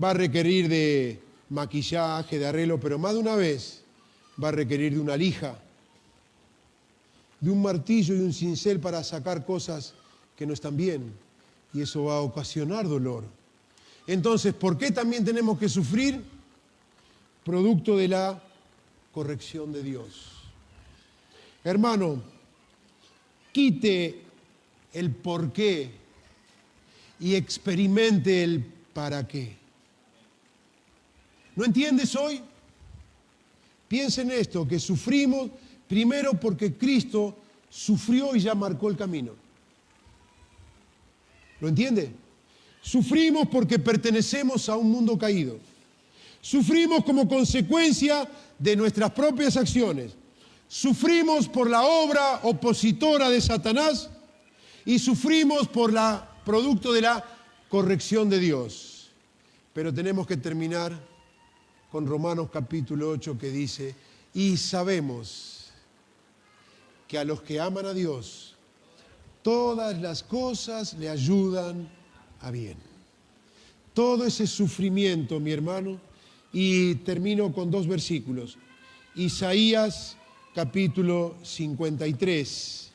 va a requerir de maquillaje, de arreglo, pero más de una vez va a requerir de una lija, de un martillo y un cincel para sacar cosas que no están bien, y eso va a ocasionar dolor. Entonces, ¿por qué también tenemos que sufrir? Producto de la corrección de Dios. Hermano, quite el por qué y experimente el ¿para qué? ¿No entiendes hoy? Piensa en esto, que sufrimos primero porque Cristo sufrió y ya marcó el camino. ¿Lo entiende? Sufrimos porque pertenecemos a un mundo caído. Sufrimos como consecuencia de nuestras propias acciones. Sufrimos por la obra opositora de Satanás y sufrimos por producto de la corrección de Dios. Pero tenemos que terminar con Romanos capítulo 8 que dice, y sabemos que a los que aman a Dios, todas las cosas le ayudan a bien. Todo ese sufrimiento, mi hermano, y termino con 2 versículos. Isaías capítulo 53.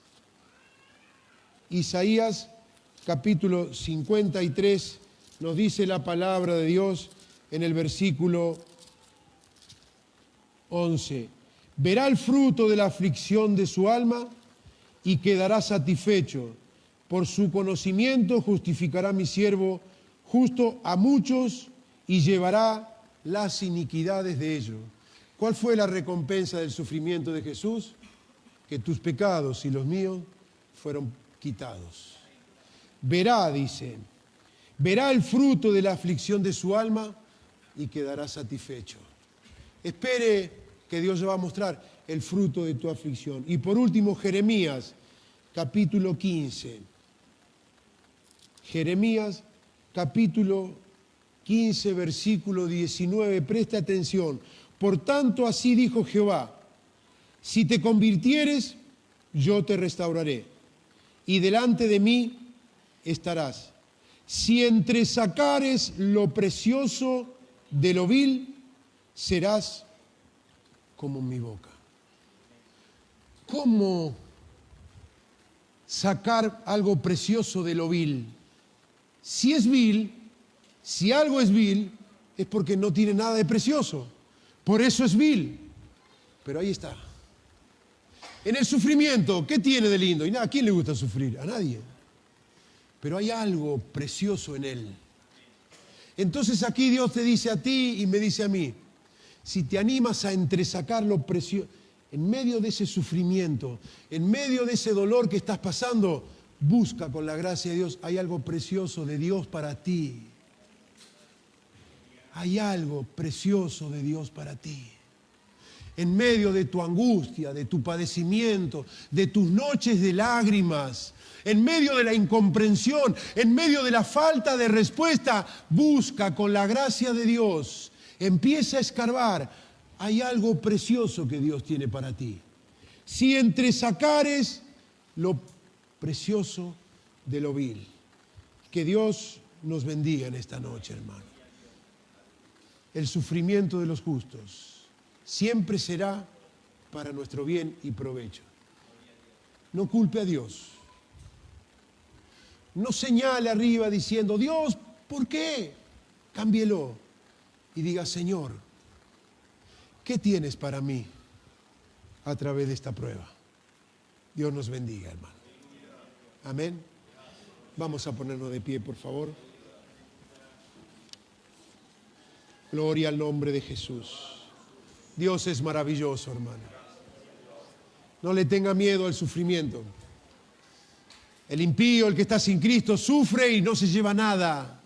Isaías capítulo 53 nos dice la palabra de Dios en el versículo 11. Verá el fruto de la aflicción de su alma y quedará satisfecho. Por su conocimiento justificará mi siervo justo a muchos y llevará las iniquidades de ellos. ¿Cuál fue la recompensa del sufrimiento de Jesús? Que tus pecados y los míos fueron quitados. Verá, dice, verá el fruto de la aflicción de su alma y quedará satisfecho. Espere que Dios le va a mostrar el fruto de tu aflicción. Y por último, Jeremías, capítulo 15. Jeremías, capítulo 15, versículo 19. Presta atención. Por tanto, así dijo Jehová, si te convirtieres, yo te restauraré, y delante de mí estarás. Si entresacares lo precioso de lo vil, serás como mi boca. ¿Cómo sacar algo precioso de lo vil? Si es vil, si algo es vil, es porque no tiene nada de precioso. Por eso es vil. Pero ahí está. En el sufrimiento, ¿qué tiene de lindo? Y nada, ¿a quién le gusta sufrir? A nadie. Pero hay algo precioso en él. Entonces aquí Dios te dice a ti y me dice a mí, si te animas a entresacar lo precioso, en medio de ese sufrimiento, en medio de ese dolor que estás pasando, busca con la gracia de Dios, hay algo precioso de Dios para ti. Hay algo precioso de Dios para ti. En medio de tu angustia, de tu padecimiento, de tus noches de lágrimas, en medio de la incomprensión, en medio de la falta de respuesta, busca con la gracia de Dios. Empieza a escarbar. Hay algo precioso que Dios tiene para ti. Si entresacares lo precioso de lo vil. Que Dios nos bendiga en esta noche, hermano. El sufrimiento de los justos siempre será para nuestro bien y provecho. No culpe a Dios. No señale arriba diciendo, Dios, ¿por qué? Cámbielo y diga, Señor, ¿qué tienes para mí a través de esta prueba? Dios nos bendiga, hermano. Amén. Vamos a ponernos de pie, por favor. Gloria al nombre de Jesús. Dios es maravilloso, hermano. No le tenga miedo al sufrimiento. El impío, el que está sin Cristo, sufre y no se lleva nada.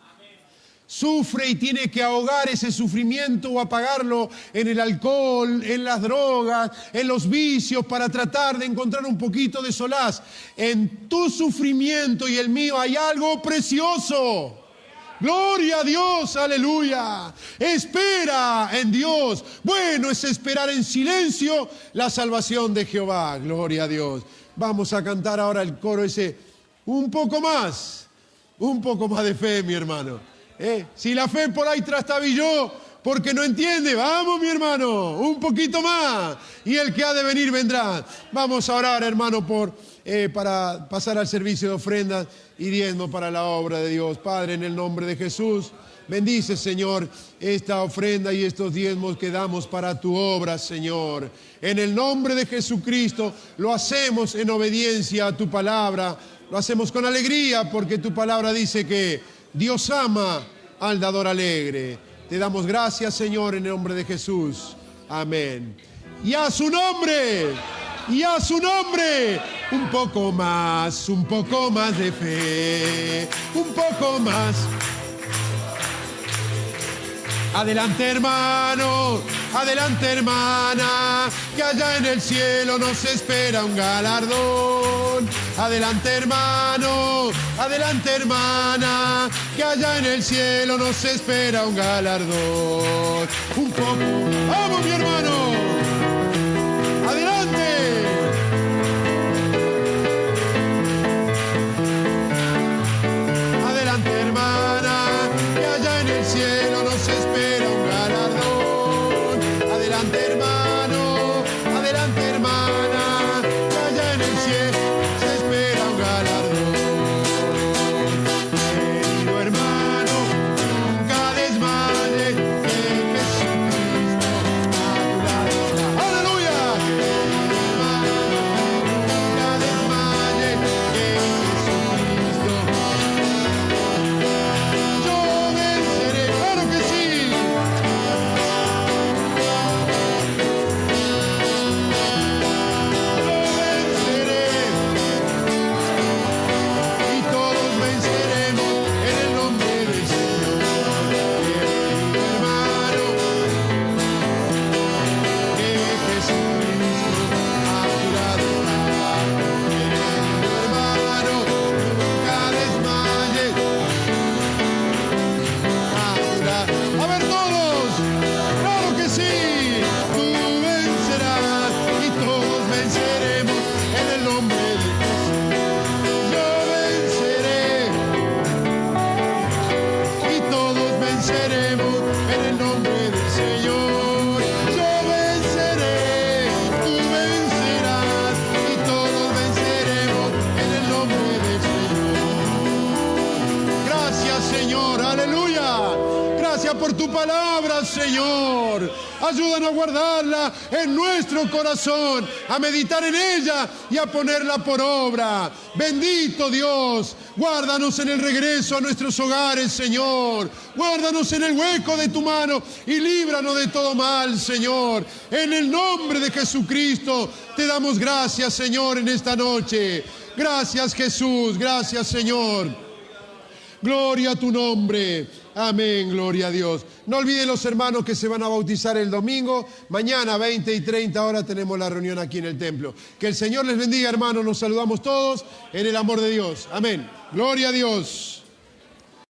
Sufre y tiene que ahogar ese sufrimiento o apagarlo en el alcohol, en las drogas, en los vicios, para tratar de encontrar un poquito de solaz. En tu sufrimiento y el mío hay algo precioso. Gloria a Dios, aleluya. Espera en Dios. Bueno es esperar en silencio la salvación de Jehová. Gloria a Dios. Vamos a cantar ahora el coro ese. Un poco más de fe, mi hermano. Si la fe por ahí trastabilló porque no entiende, vamos, mi hermano, un poquito más. Y el que ha de venir vendrá. Vamos a orar, hermano, para pasar al servicio de ofrendas y diezmo para la obra de Dios. Padre, en el nombre de Jesús, bendice, Señor, esta ofrenda y estos diezmos que damos para tu obra, Señor. En el nombre de Jesucristo lo hacemos en obediencia a tu palabra. Lo hacemos con alegría porque tu palabra dice que Dios ama al dador alegre. Te damos gracias, Señor, en el nombre de Jesús. Amén. Y a su nombre, un poco más de fe, un poco más. Adelante, hermano, adelante, hermana, que allá en el cielo nos espera un galardón. Adelante, hermano, adelante, hermana, que allá en el cielo nos espera un galardón. Un poco, ¡vamos, mi hermano! ¡Adelante! Adelante, hermana, que allá en el cielo nos espera un galardón. Adelante, hermano, adelante, hermana, que allá en el cielo se espera un galardón. Querido hermano, nunca desmayes, que Jesucristo a tu lado está. ¡Aleluya! Querido hermano, nunca desmayes, que Jesucristo. Yo venceré, claro que sí. Yo venceré y todos venceremos en el nombre del Señor. Querido hermano, que Jesucristo a tu lado está. Querido hermano, nunca desmayes. A ver todos, claro que sí, tú vencerás y todos venceremos en el nombre de Jesús. Yo venceré y todos venceremos en el nombre del Señor. Yo venceré, tú vencerás y todos venceremos en el nombre del Señor. Gracias, Señor, aleluya. Gracias por tu palabra, Señor. Ayúdanos a guardarla en nuestro corazón, a meditar en ella y a ponerla por obra. Bendito Dios, guárdanos en el regreso a nuestros hogares, Señor. Guárdanos en el hueco de tu mano y líbranos de todo mal, Señor. En el nombre de Jesucristo te damos gracias, Señor, en esta noche. Gracias, Jesús. Gracias, Señor. Gloria a tu nombre. Amén, gloria a Dios. No olviden los hermanos que se van a bautizar el domingo. Mañana 20 y 30 horas tenemos la reunión aquí en el templo. Que el Señor les bendiga, hermanos. Nos saludamos todos en el amor de Dios. Amén. Gloria a Dios.